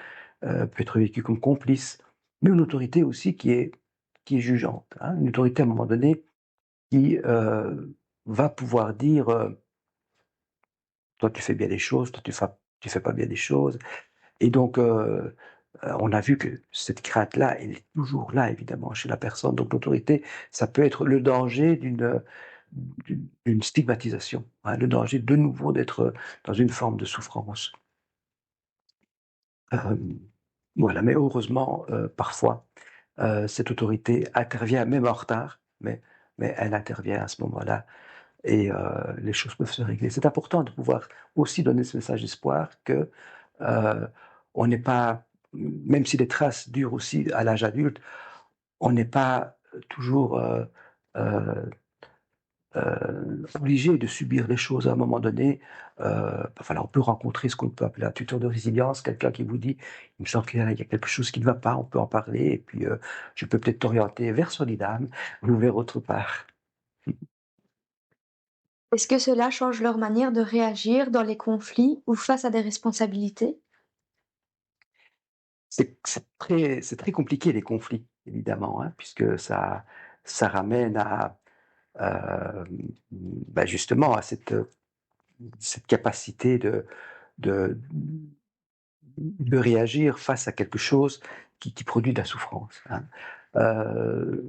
vécue comme complice, mais une autorité aussi qui est jugeante. Hein, une autorité à un moment donné qui va pouvoir dire toi tu fais bien les choses, toi tu fais pas bien les choses. Et donc on a vu que cette crainte-là, elle est toujours là évidemment chez la personne. Donc l'autorité, ça peut être le danger d'une stigmatisation, hein, le danger de nouveau d'être dans une forme de souffrance. Euh, voilà, mais heureusement, parfois, cette autorité intervient même en retard, mais elle intervient à ce moment-là et les choses peuvent se régler. C'est important de pouvoir aussi donner ce message d'espoir que on n'est pas, même si les traces durent aussi à l'âge adulte, on n'est pas toujours euh, obligé de subir les choses à un moment donné. Voilà, on peut rencontrer ce qu'on peut appeler un tuteur de résilience, quelqu'un qui vous dit, il me semble qu'il y a quelque chose qui ne va pas, on peut en parler, et puis je peux peut-être t'orienter vers Solidam ou vers autre part. Est-ce que cela change leur manière de réagir dans les conflits ou face à des responsabilités? C'est très compliqué les conflits, évidemment, hein, puisque ça ramène à justement à cette capacité de, de réagir face à quelque chose qui produit de la souffrance. Hein. Euh,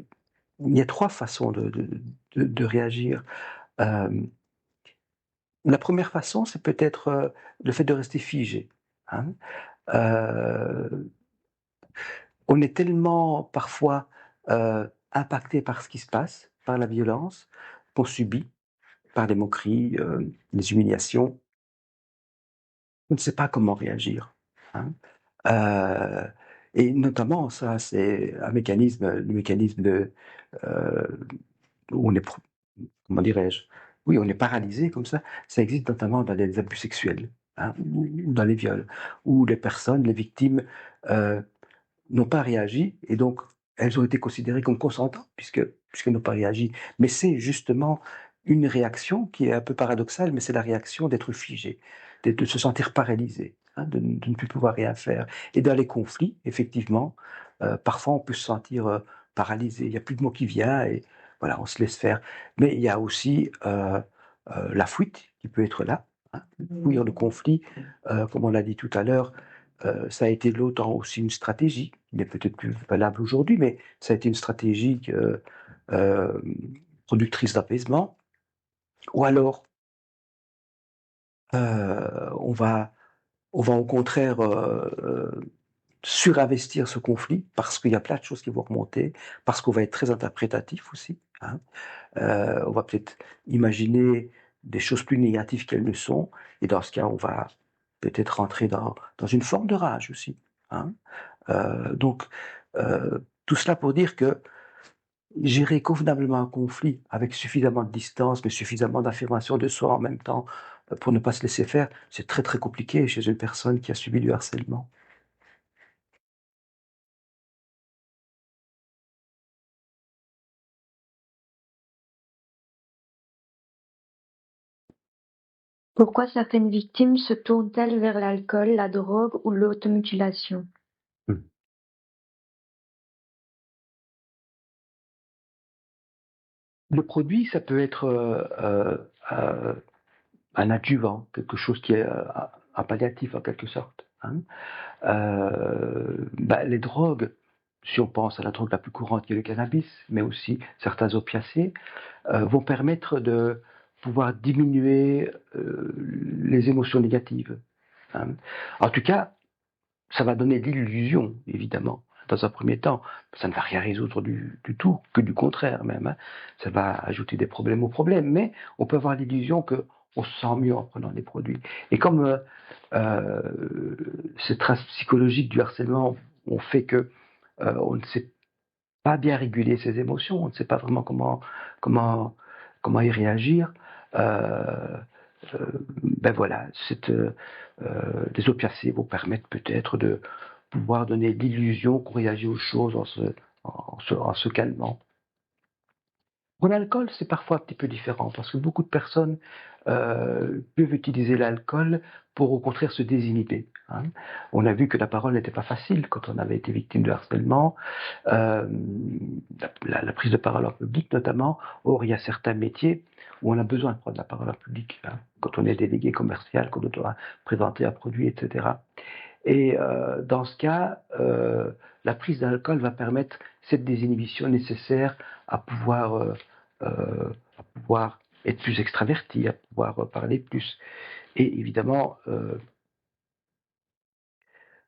il y a trois façons de réagir. Euh, la première façon, c'est peut-être le fait de rester figé. Hein. Euh, on est tellement parfois impacté par ce qui se passe, par la violence qu'on subit, par les moqueries, les humiliations. On ne sait pas comment réagir. Hein. Euh, et notamment, ça, c'est un mécanisme, le mécanisme euh, où on est, comment dirais-je, oui, on est paralysé comme ça. Ça existe notamment dans les abus sexuels, hein, ou dans les viols, où les personnes, les victimes, euh, n'ont pas réagi et donc elles ont été considérées comme consentantes puisqu'elles n'ont pas réagi. Mais c'est justement une réaction qui est un peu paradoxale, mais c'est la réaction d'être figé, de se sentir paralysé, hein, de ne plus pouvoir rien faire. Et dans les conflits, effectivement, parfois on peut se sentir paralysé. Il n'y a plus de mots qui viennent et voilà, on se laisse faire. Mais il y a aussi la fuite qui peut être là, hein, fuir le conflit, comme on l'a dit tout à l'heure. Ça a été longtemps aussi une stratégie, qui n'est peut-être plus valable aujourd'hui, mais ça a été une stratégie euh, productrice d'apaisement. Ou alors, on va au contraire surinvestir ce conflit parce qu'il y a plein de choses qui vont remonter, parce qu'on va être très interprétatif aussi. Hein. On va peut-être imaginer des choses plus négatives qu'elles ne sont, et dans ce cas, on va peut-être rentrer dans une forme de rage aussi. Hein. Donc, tout cela pour dire que gérer convenablement un conflit avec suffisamment de distance, mais suffisamment d'affirmation de soi en même temps, pour ne pas se laisser faire, c'est très très compliqué chez une personne qui a subi du harcèlement. Pourquoi certaines victimes se tournent-elles vers l'alcool, la drogue ou l'automutilation? Hmm. Le produit, ça peut être un adjuvant, quelque chose qui est un palliatif en quelque sorte. Hein. Les drogues, si on pense à la drogue la plus courante qui est le cannabis, mais aussi certains opiacés, vont permettre de pouvoir diminuer les émotions négatives. Hein. En tout cas, ça va donner l'illusion, évidemment, dans un premier temps. Ça ne va rien résoudre du tout, que du contraire même. Hein. Ça va ajouter des problèmes aux problèmes, mais on peut avoir l'illusion que on se sent mieux en prenant des produits. Et comme ces traces psychologiques du harcèlement ont fait que on ne sait pas bien réguler ses émotions, on ne sait pas vraiment comment y réagir. Voilà, les opiacés vont permettre peut-être de pouvoir donner l'illusion qu'on réagit aux choses en se calmant. Pour l'alcool, c'est parfois un petit peu différent parce que beaucoup de personnes peuvent utiliser l'alcool pour au contraire se désinhiber. Hein. On a vu que la parole n'était pas facile quand on avait été victime de harcèlement, la prise de parole en public notamment. Or, il y a certains métiers où on a besoin de prendre la parole en public, hein, quand on est délégué commercial, quand on doit présenter un produit, etc. Et dans ce cas, la prise d'alcool va permettre cette désinhibition nécessaire à pouvoir, à pouvoir être plus extraverti, à pouvoir parler plus. Et évidemment,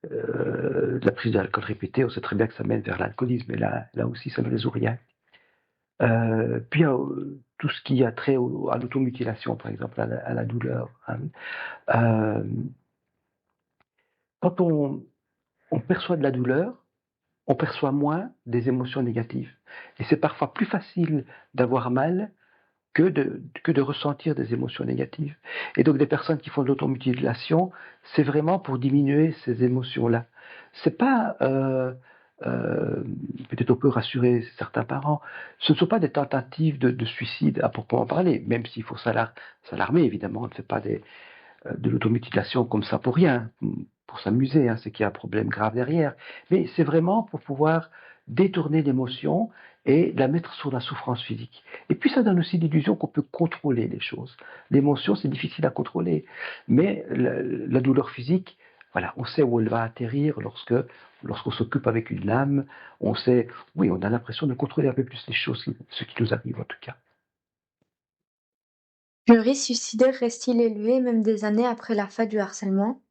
la prise d'alcool répétée, on sait très bien que ça mène vers l'alcoolisme, et là aussi, ça ne résout rien. Puis tout ce qui a trait à l'automutilation, par exemple, à la douleur. Hein. Quand on perçoit de la douleur, on perçoit moins des émotions négatives. Et c'est parfois plus facile d'avoir mal que de ressentir des émotions négatives. Et donc des personnes qui font de l'automutilation, c'est vraiment pour diminuer ces émotions-là. C'est pas, peut-être on peut rassurer certains parents, ce ne sont pas des tentatives de suicide à proprement parler, même s'il faut s'alarmer, évidemment, on ne fait pas de l'automutilation comme ça pour rien, pour s'amuser, hein, c'est qu'il y a un problème grave derrière. Mais c'est vraiment pour pouvoir détourner l'émotion et la mettre sur la souffrance physique. Et puis ça donne aussi l'illusion qu'on peut contrôler les choses. L'émotion, c'est difficile à contrôler. Mais la douleur physique, voilà, on sait où elle va atterrir lorsqu'on s'occupe avec une lame. On sait, oui, on a l'impression de contrôler un peu plus les choses, ce qui nous arrive en tout cas. Le risque suicidaire reste-t-il élevé même des années après la fin du harcèlement?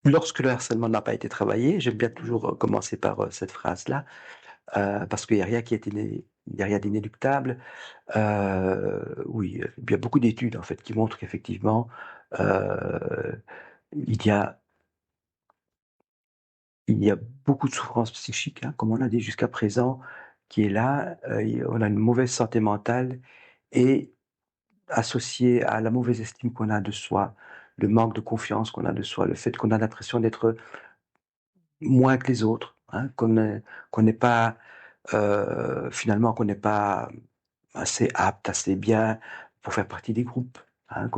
Lorsque le harcèlement n'a pas été travaillé, j'aime bien toujours commencer par cette phrase-là, parce qu'il n'y a rien qui est il n'y a rien d'inéluctable. Oui, il y a beaucoup d'études en fait qui montrent qu'effectivement, il y a il y a beaucoup de souffrance psychique, hein, comme on l'a dit jusqu'à présent, qui est là. On a une mauvaise santé mentale et associée à la mauvaise estime qu'on a de soi, le manque de confiance qu'on a de soi, le fait qu'on a l'impression d'être moins que les autres, hein, qu'on n'est pas, finalement, qu'on n'est pas assez apte, assez bien pour faire partie des groupes, hein,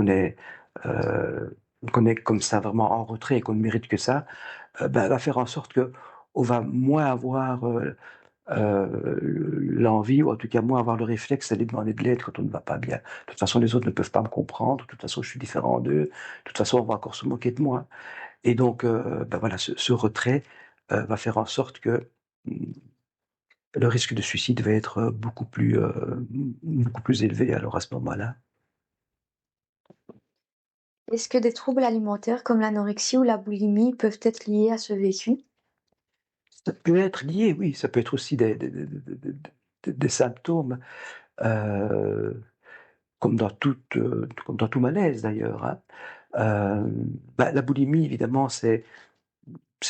heu, qu'on est comme ça vraiment en retrait et qu'on ne mérite que ça, va faire en sorte qu'on va moins avoir, l'envie ou en tout cas moins avoir le réflexe d'aller demander de l'aide quand on ne va pas bien. De toute façon, les autres ne peuvent pas me comprendre, de toute façon, je suis différent d'eux, de toute façon, on va encore se moquer de moi. Et donc, voilà, ce retrait, va faire en sorte que, mmh, le risque de suicide va être, beaucoup plus élevé alors à ce moment-là. Est-ce que des troubles alimentaires comme l'anorexie ou la boulimie peuvent être liés à ce vécu? Ça peut être lié, oui, ça peut être aussi des symptômes, heu, comme dans tout malaise d'ailleurs, hein. La boulimie évidemment, c'est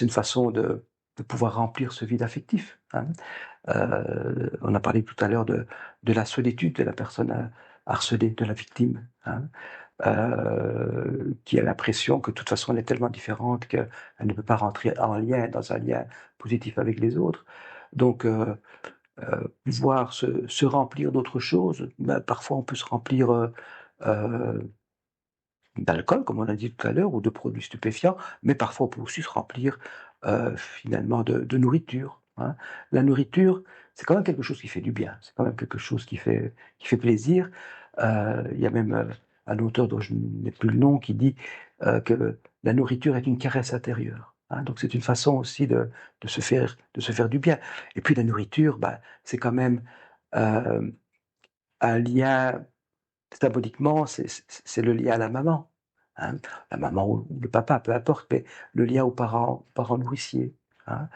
une façon de pouvoir remplir ce vide affectif, hein. On a parlé tout à l'heure de la solitude de la personne harcelée, de la victime, hein, qui a l'impression que de toute façon elle est tellement différente qu'elle ne peut pas rentrer dans un lien positif avec les autres. Donc pouvoir se remplir d'autre chose. Ben, parfois, on peut se remplir d'alcool, comme on a dit tout à l'heure, ou de produits stupéfiants, mais parfois on peut aussi se remplir finalement de nourriture. Hein. La nourriture, c'est quand même quelque chose qui fait du bien, c'est quand même quelque chose qui fait plaisir. Il y a même un auteur dont je n'ai plus le nom qui dit que la nourriture est une caresse intérieure. Hein. Donc c'est une façon aussi de se faire du bien. Et puis la nourriture, bah, c'est quand même euh, un lien symboliquement, c'est le lien à la maman, hein, la maman ou le papa, peu importe, mais le lien aux parents nourriciers. Hein.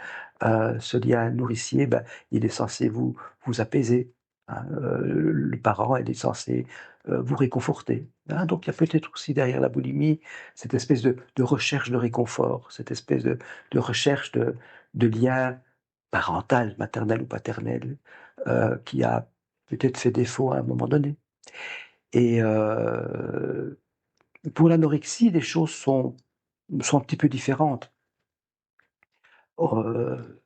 Ce lien nourricier, ben, il est censé vous apaiser. Hein. Le parent, il est censé vous réconforter. Hein. Donc il y a peut-être aussi derrière la boulimie cette espèce de recherche de réconfort, cette espèce de recherche de lien parental, maternel ou paternel, qui a peut-être fait défaut à un moment donné. Et pour l'anorexie, les choses sont un petit peu différentes. Heu,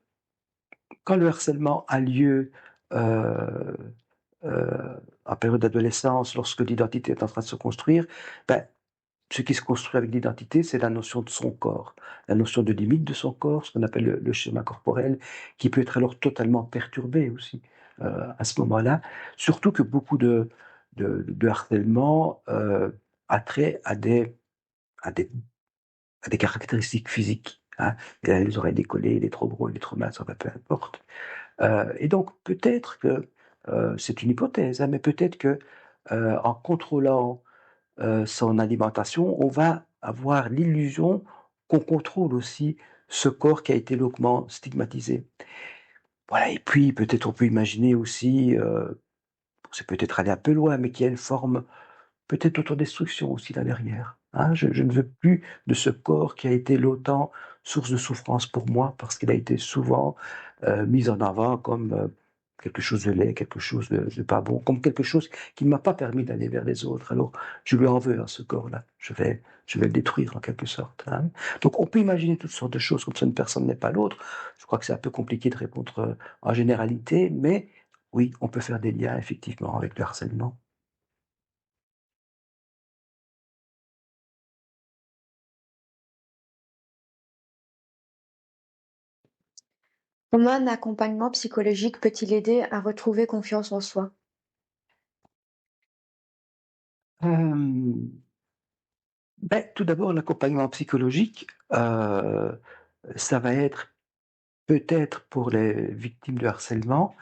Quand le harcèlement a lieu, heu en période d'adolescence, lorsque l'identité est en train de se construire, ben, ce qui se construit avec l'identité, c'est la notion de son corps, la notion de limite de son corps, ce qu'on appelle le schéma corporel, qui peut être alors totalement perturbé aussi, à ce moment-là. Surtout que beaucoup de harcèlement, a trait à des à des caractéristiques physiques, hein. Il a les oreilles décollées, il est trop gros, il est trop mince, enfin peu importe. Et donc peut-être que, c'est une hypothèse, hein, mais peut-être que, en contrôlant, son alimentation, on va avoir l'illusion qu'on contrôle aussi ce corps qui a été longuement stigmatisé. Voilà, et puis peut-être on peut imaginer aussi, c'est peut-être aller un peu loin, mais qu'il y a une forme peut-être d'autodestruction aussi là derrière. Hein. Je ne veux plus de ce corps qui a été longtemps source de souffrance pour moi, parce qu'il a été souvent mis en avant comme quelque chose de laid, quelque chose de pas bon, comme quelque chose qui ne m'a pas permis d'aller vers les autres. Alors je lui en veux à ce corps-là. Je vais le détruire en quelque sorte. Hein. Donc on peut imaginer toutes sortes de choses comme ça, une personne n'est pas l'autre. Je crois que c'est un peu compliqué de répondre en généralité, mais oui, on peut faire des liens effectivement avec le harcèlement. Comment un accompagnement psychologique peut-il aider à retrouver confiance en soi? Hem, Ben, tout d'abord, l'accompagnement psychologique, ça va être peut-être pour les victimes de harcèlement,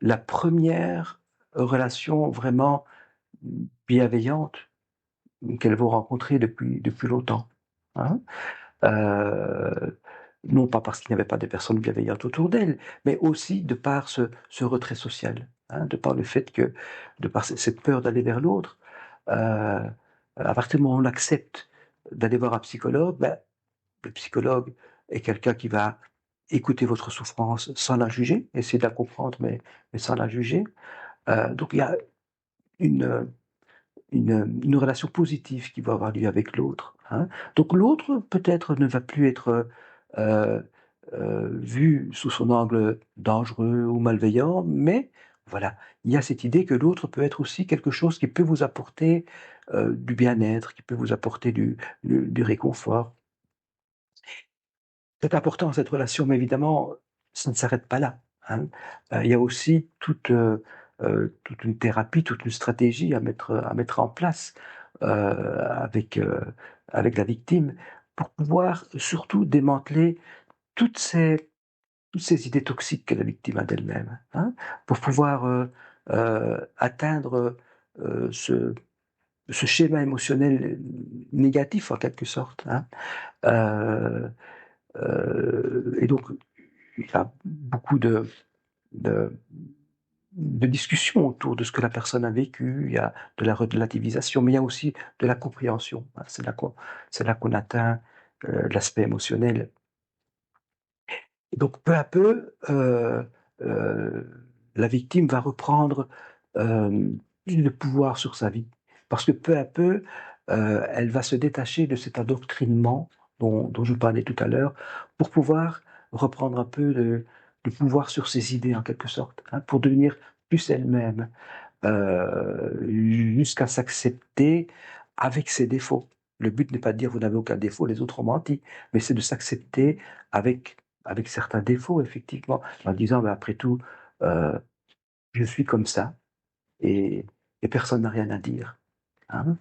la première relation vraiment bienveillante qu'elles vont rencontrer depuis longtemps, hein. Non pas parce qu'il n'y avait pas de personnes bienveillantes autour d'elles, mais aussi de par ce retrait social, hein, de par le fait que de par cette peur d'aller vers l'autre, à partir du moment où on accepte d'aller voir un psychologue, ben, le psychologue est quelqu'un qui va écouter votre souffrance sans la juger, essayer de la comprendre, mais sans la juger. Donc il y a une, une relation positive qui va avoir lieu avec l'autre. Hein. Donc l'autre peut-être ne va plus être euh, vu sous son angle dangereux ou malveillant, mais voilà, il y a cette idée que l'autre peut être aussi quelque chose qui peut vous apporter du bien-être, qui peut vous apporter du réconfort. C'est important cette relation, mais évidemment, ça ne s'arrête pas là, hein. Il y a aussi toute une thérapie, toute une stratégie à mettre en place, avec, avec la victime pour pouvoir surtout démanteler toutes ces toutes ces idées toxiques que la victime a d'elle-même, hein. Pour pouvoir, atteindre, ce schéma émotionnel négatif en quelque sorte, hein. Heu et donc il y a beaucoup de, de discussions autour de ce que la personne a vécu, il y a de la relativisation, mais il y a aussi de la compréhension. Hein. C'est là qu'on atteint l'aspect émotionnel. Et donc peu à peu, la victime va reprendre plus de pouvoir sur sa vie. Parce que peu à peu, elle va se détacher de cet endoctrinement dont je parlais tout à l'heure, pour pouvoir reprendre un peu de pouvoir sur ses idées en quelque sorte, hein, pour devenir plus elle-même, jusqu'à s'accepter avec ses défauts. Le but n'est pas de dire vous n'avez aucun défaut, les autres ont menti, mais c'est de s'accepter avec certains défauts, effectivement, en disant, ben, après tout, euh, je suis comme ça et, et personne n'a rien à dire. Hein.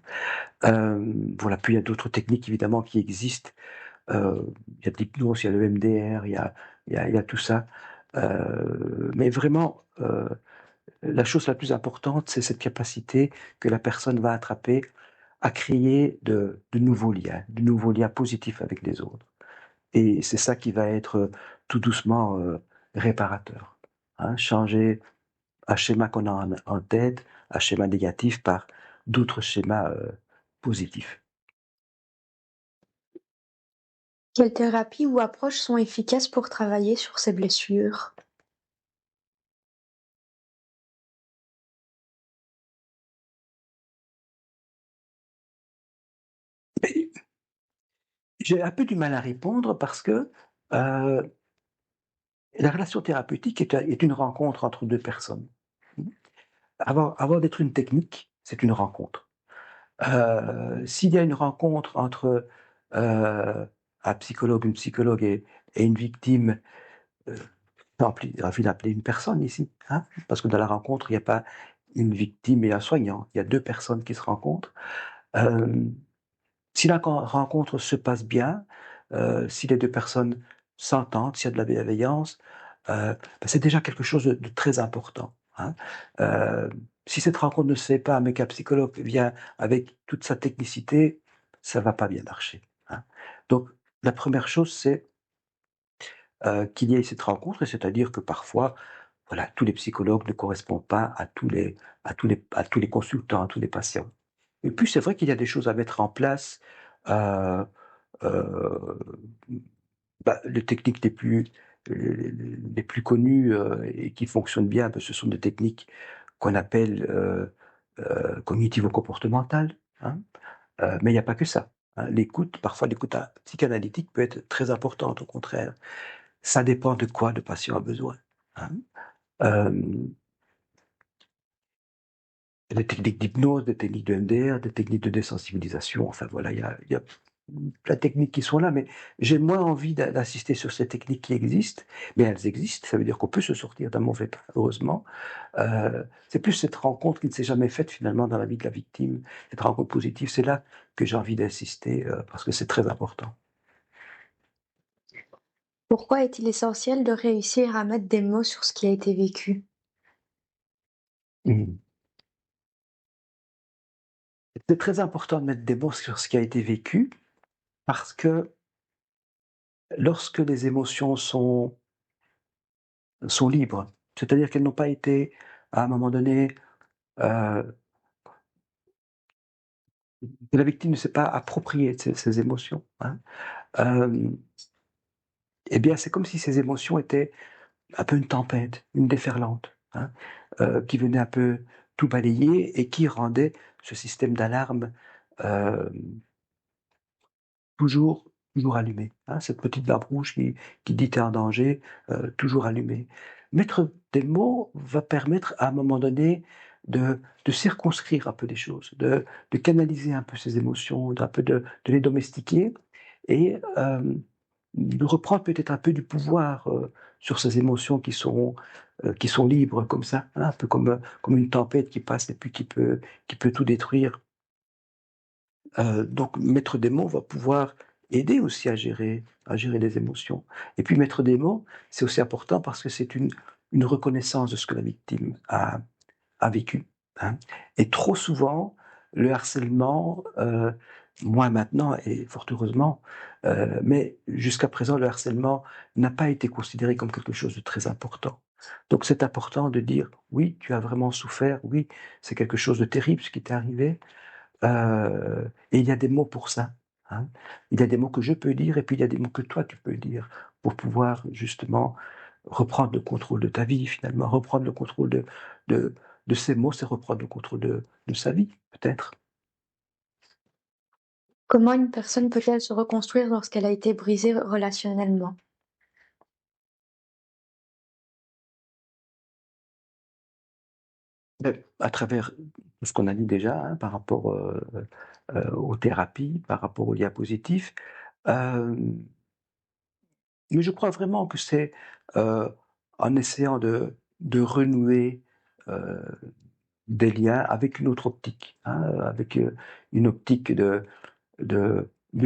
Voilà, puis il y a d'autres techniques évidemment qui existent. Il y a de l'hypnose, il y a le MDR, il y a tout ça. Mais vraiment, la chose la plus importante, c'est cette capacité que la personne va attraper à créer de nouveaux liens positifs avec les autres. Et c'est ça qui va être tout doucement réparateur. Hein, changer un schéma qu'on a en tête, un schéma négatif, par d'autres schémas positifs. Quelles thérapies ou approches sont efficaces pour travailler sur ces blessures? Mais j'ai un peu du mal à répondre parce que la relation thérapeutique est une rencontre entre deux personnes. Avant d'être une technique, c'est une rencontre. S'il y a une rencontre entre un psychologue, une psychologue et une victime, euh, j'ai envie d'appeler une personne ici, hein, parce que dans la rencontre, il n'y a pas une victime et un soignant, il y a deux personnes qui se rencontrent. Euh, Si la rencontre se passe bien, si les deux personnes s'entendent, s'il y a de la bienveillance, ben c'est déjà quelque chose de très important. Hein. Euh, Si cette rencontre ne se fait pas, mais qu'un psychologue vient avec toute sa technicité, ça va pas bien marcher. Hein. Donc, la première chose, c'est qu'il y ait cette rencontre, et c'est-à-dire que parfois, voilà, tous les psychologues ne correspondent pas à tous les consultants, à tous les patients. Et puis, c'est vrai qu'il y a des choses à mettre en place. Euh, euh, Bah, les techniques les plus connues et qui fonctionnent bien, ben, ce sont des techniques qu'on appelle cognitivo-comportementales. Hein. Mais il n'y a pas que ça. Hein. L'écoute, parfois l'écoute psychanalytique peut être très importante, au contraire. Ça dépend de quoi le patient a besoin. Hein. Euh, des techniques d'hypnose, des techniques de MDR, des techniques de désensibilisation, enfin voilà, il y a plein de techniques qui sont là, mais j'ai moins envie d'insister sur ces techniques qui existent, mais elles existent, ça veut dire qu'on peut se sortir d'un mauvais pas, heureusement. C'est plus cette rencontre qui ne s'est jamais faite finalement dans la vie de la victime, cette rencontre positive, c'est là que j'ai envie d'insister, parce que c'est très important. Pourquoi est-il essentiel de réussir à mettre des mots sur ce qui a été vécu? Mhm. C'est très important de mettre des mots sur ce qui a été vécu, parce que lorsque les émotions sont libres, c'est-à-dire qu'elles n'ont pas été, à un moment donné, euh, que la victime ne s'est pas appropriée de ses émotions, hein, euh, eh bien, c'est comme si ces émotions étaient un peu une tempête, une déferlante, hein, qui venait un peu tout balayer et qui rendait ce système d'alarme euh, toujours, toujours allumé. Hein, cette petite lampe rouge qui dit t'es en danger, toujours allumée. Mettre des mots va permettre à un moment donné de circonscrire un peu les choses, de canaliser un peu ces émotions, d'un peu de les domestiquer et de reprendre peut-être un peu du pouvoir sur ces émotions qui sont libres comme ça, hein, un peu comme une tempête qui passe et puis qui peut tout détruire. Donc mettre des mots va pouvoir aider aussi à gérer les émotions. Et puis mettre des mots, c'est aussi important parce que c'est une reconnaissance de ce que la victime a vécu. Hein. Et trop souvent, le harcèlement, moins maintenant et fort heureusement, mais jusqu'à présent, le harcèlement n'a pas été considéré comme quelque chose de très important. Donc c'est important de dire, oui, tu as vraiment souffert, oui, c'est quelque chose de terrible ce qui t'est arrivé, et il y a des mots pour ça. Hein. Il y a des mots que je peux dire et puis il y a des mots que toi tu peux dire pour pouvoir justement reprendre le contrôle de ta vie finalement, reprendre le contrôle de, de ces mots, c'est reprendre le contrôle de sa vie peut-être. Comment une personne peut-elle se reconstruire lorsqu'elle a été brisée relationnellement? À travers tout ce qu'on a dit déjà, hein, par rapport aux thérapies, par rapport aux diapositifs. Euh, mais je crois vraiment que c'est en essayant de renouer euh, des liens avec une autre optique, hein, avec une optique de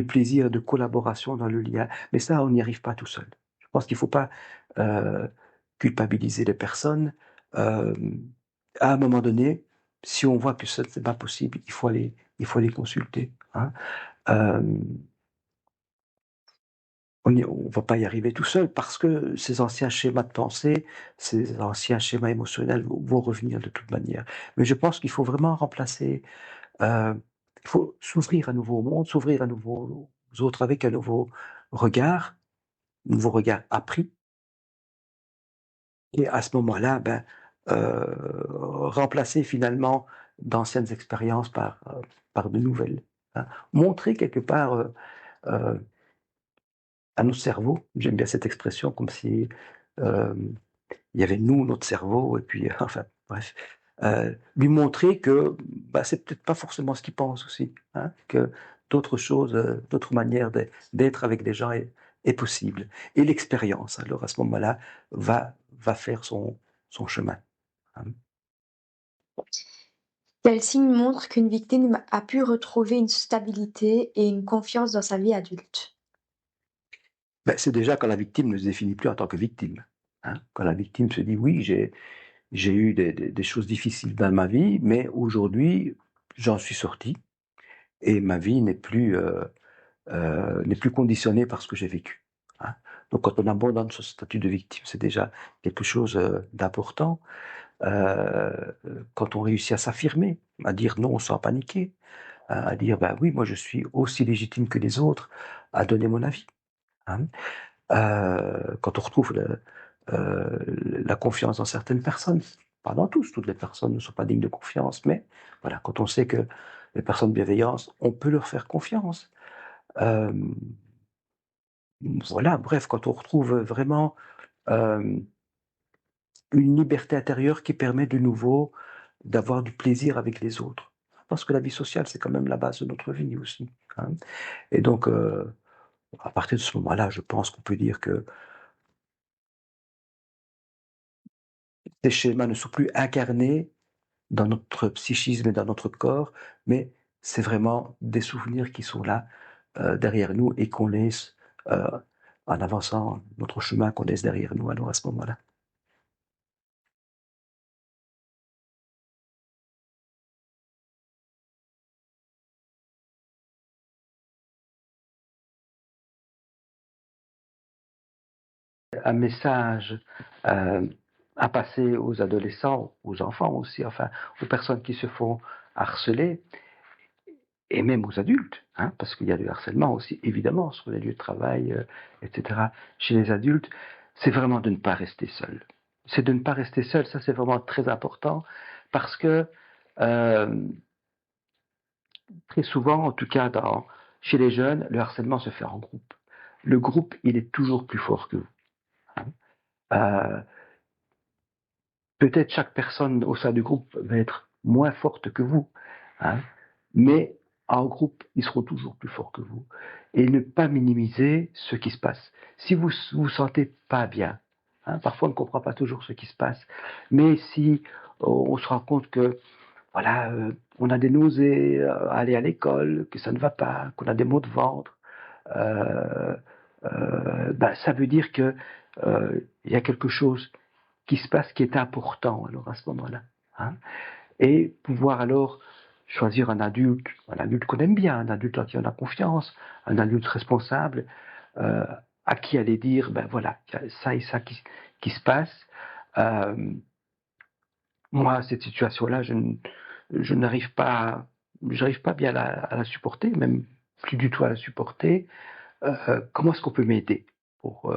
plaisir, de collaboration dans le lien. Mais ça, on n'y arrive pas tout seul. Je pense qu'il ne faut pas euh, culpabiliser les personnes. Euh, à un moment donné, si on voit que ce n'est pas possible, il faut aller consulter. Hein. Euh, on ne va pas y arriver tout seul parce que ces anciens schémas de pensée, ces anciens schémas émotionnels vont revenir de toute manière. Mais je pense qu'il faut vraiment remplacer. Il faut s'ouvrir à nouveau au monde, s'ouvrir à nouveau aux autres avec un nouveau regard appris. Et à ce moment-là, remplacer finalement d'anciennes expériences par de nouvelles. Hein. Montrer quelque part euh, à nos cerveaux, j'aime bien cette expression, comme si euh, il y avait nous, notre cerveau, et puis, enfin, bref, lui montrer que c'est peut-être pas forcément ce qu'il pense aussi, hein, que d'autres choses, d'autres manières d'être avec des gens est possible. Et l'expérience, alors à ce moment-là, va faire son chemin. Hein. Quel signe montre qu'une victime a pu retrouver une stabilité et une confiance dans sa vie adulte? C'est déjà quand la victime ne se définit plus en tant que victime. Hein. Quand la victime se dit oui, j'ai eu des choses difficiles dans ma vie, mais aujourd'hui, j'en suis sorti et ma vie n'est plus conditionnée par ce que j'ai vécu. Hein. Donc quand on abandonne ce statut de victime, c'est déjà quelque chose d'important. Euh, Quand on réussit à s'affirmer, à dire non sans paniquer, à dire oui, moi je suis aussi légitime que les autres, à donner mon avis. Hein. Quand on retrouve la confiance dans certaines personnes, pas dans tous, toutes les personnes ne sont pas dignes de confiance, mais voilà, quand on sait que les personnes bienveillantes, on peut leur faire confiance. Euh, voilà, bref, quand on retrouve vraiment euh, une liberté intérieure qui permet de nouveau d'avoir du plaisir avec les autres. Parce que la vie sociale, c'est quand même la base de notre vie aussi. Hein. Et donc, à partir de ce moment-là, je pense qu'on peut dire que ces schémas ne sont plus incarnés dans notre psychisme et dans notre corps, mais c'est vraiment des souvenirs qui sont là derrière nous et qu'on laisse euh, en avançant notre chemin qu'on laisse derrière nous alors à ce moment-là. Un message euh, à passer aux adolescents, aux enfants aussi, enfin aux personnes qui se font harceler, et même aux adultes, hein, parce qu'il y a du harcèlement aussi, évidemment, sur les lieux de travail, etc. Chez les adultes, c'est vraiment de ne pas rester seul. C'est de ne pas rester seul, ça c'est vraiment très important, parce que euh, très souvent, en tout cas chez les jeunes, le harcèlement se fait en groupe. Le groupe, il est toujours plus fort que vous. Hein. Euh, Peut-être chaque personne au sein du groupe va être moins forte que vous, hein, mais en groupe, ils seront toujours plus forts que vous. Et ne pas minimiser ce qui se passe. Si vous vous sentez pas bien, hein, parfois on ne comprend pas toujours ce qui se passe, mais si on se rend compte que voilà, on a des nausées à aller à l'école, que ça ne va pas, qu'on a des maux de ventre, euh, ça veut dire que il y a quelque chose qui se passe qui est important alors à ce moment-là. Hein. Et pouvoir alors choisir un adulte qu'on aime bien, un adulte en qui on a confiance, un adulte responsable, euh, à qui aller dire, voilà, il y a ça et ça qui se passe. Euh, Moi, cette situation-là, je j'arrive pas bien à la supporter, même plus du tout à la supporter. Comment est-ce qu'on peut m'aider pour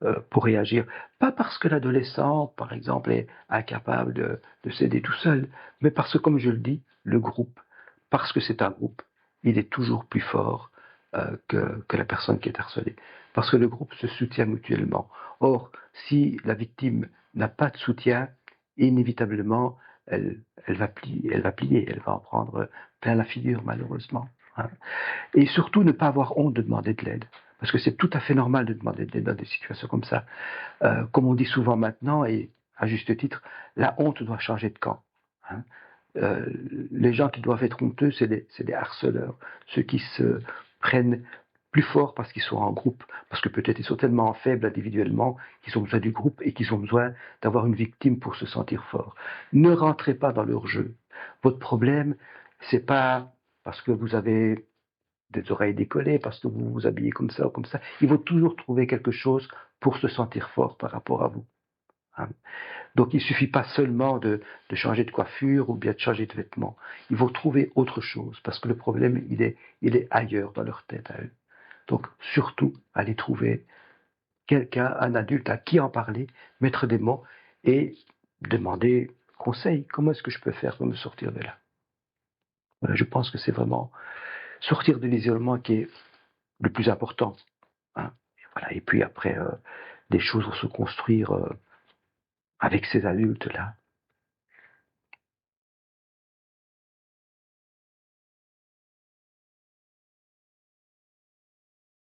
euh, pour réagir. Pas parce que l'adolescent, par exemple, est incapable de s'aider tout seul, mais parce que, comme je le dis, le groupe, parce que c'est un groupe, il est toujours plus fort que la personne qui est harcelée. Parce que le groupe se soutient mutuellement. Or, si la victime n'a pas de soutien, inévitablement, elle va plier, elle va en prendre plein la figure, malheureusement. Hein. Et surtout, ne pas avoir honte de demander de l'aide. Parce que c'est tout à fait normal de demander de l'aide dans des situations comme ça. Comme on dit souvent maintenant, et à juste titre, la honte doit changer de camp. Hein. Les gens qui doivent être honteux, c'est des harceleurs, ceux qui se prennent plus fort parce qu'ils sont en groupe, parce que peut-être ils sont tellement faibles individuellement qu'ils ont besoin du groupe et qu'ils ont besoin d'avoir une victime pour se sentir fort. Ne rentrez pas dans leur jeu. Votre problème, c'est pas parce que vous avez des oreilles décollées, parce que vous vous habillez comme ça ou comme ça. Ils vont toujours trouver quelque chose pour se sentir fort par rapport à vous. Hein. Donc il ne suffit pas seulement de changer de coiffure ou bien de changer de vêtements. Ils vont trouver autre chose parce que le problème, il est ailleurs dans leur tête à eux. Donc surtout, allez trouver quelqu'un, un adulte à qui en parler, mettre des mots et demander conseil. Comment est-ce que je peux faire pour me sortir de là? Voilà, je pense que c'est vraiment sortir de l'isolement qui est le plus important. Hein. Et, voilà. Et puis après, des choses vont se construire avec ces adultes-là.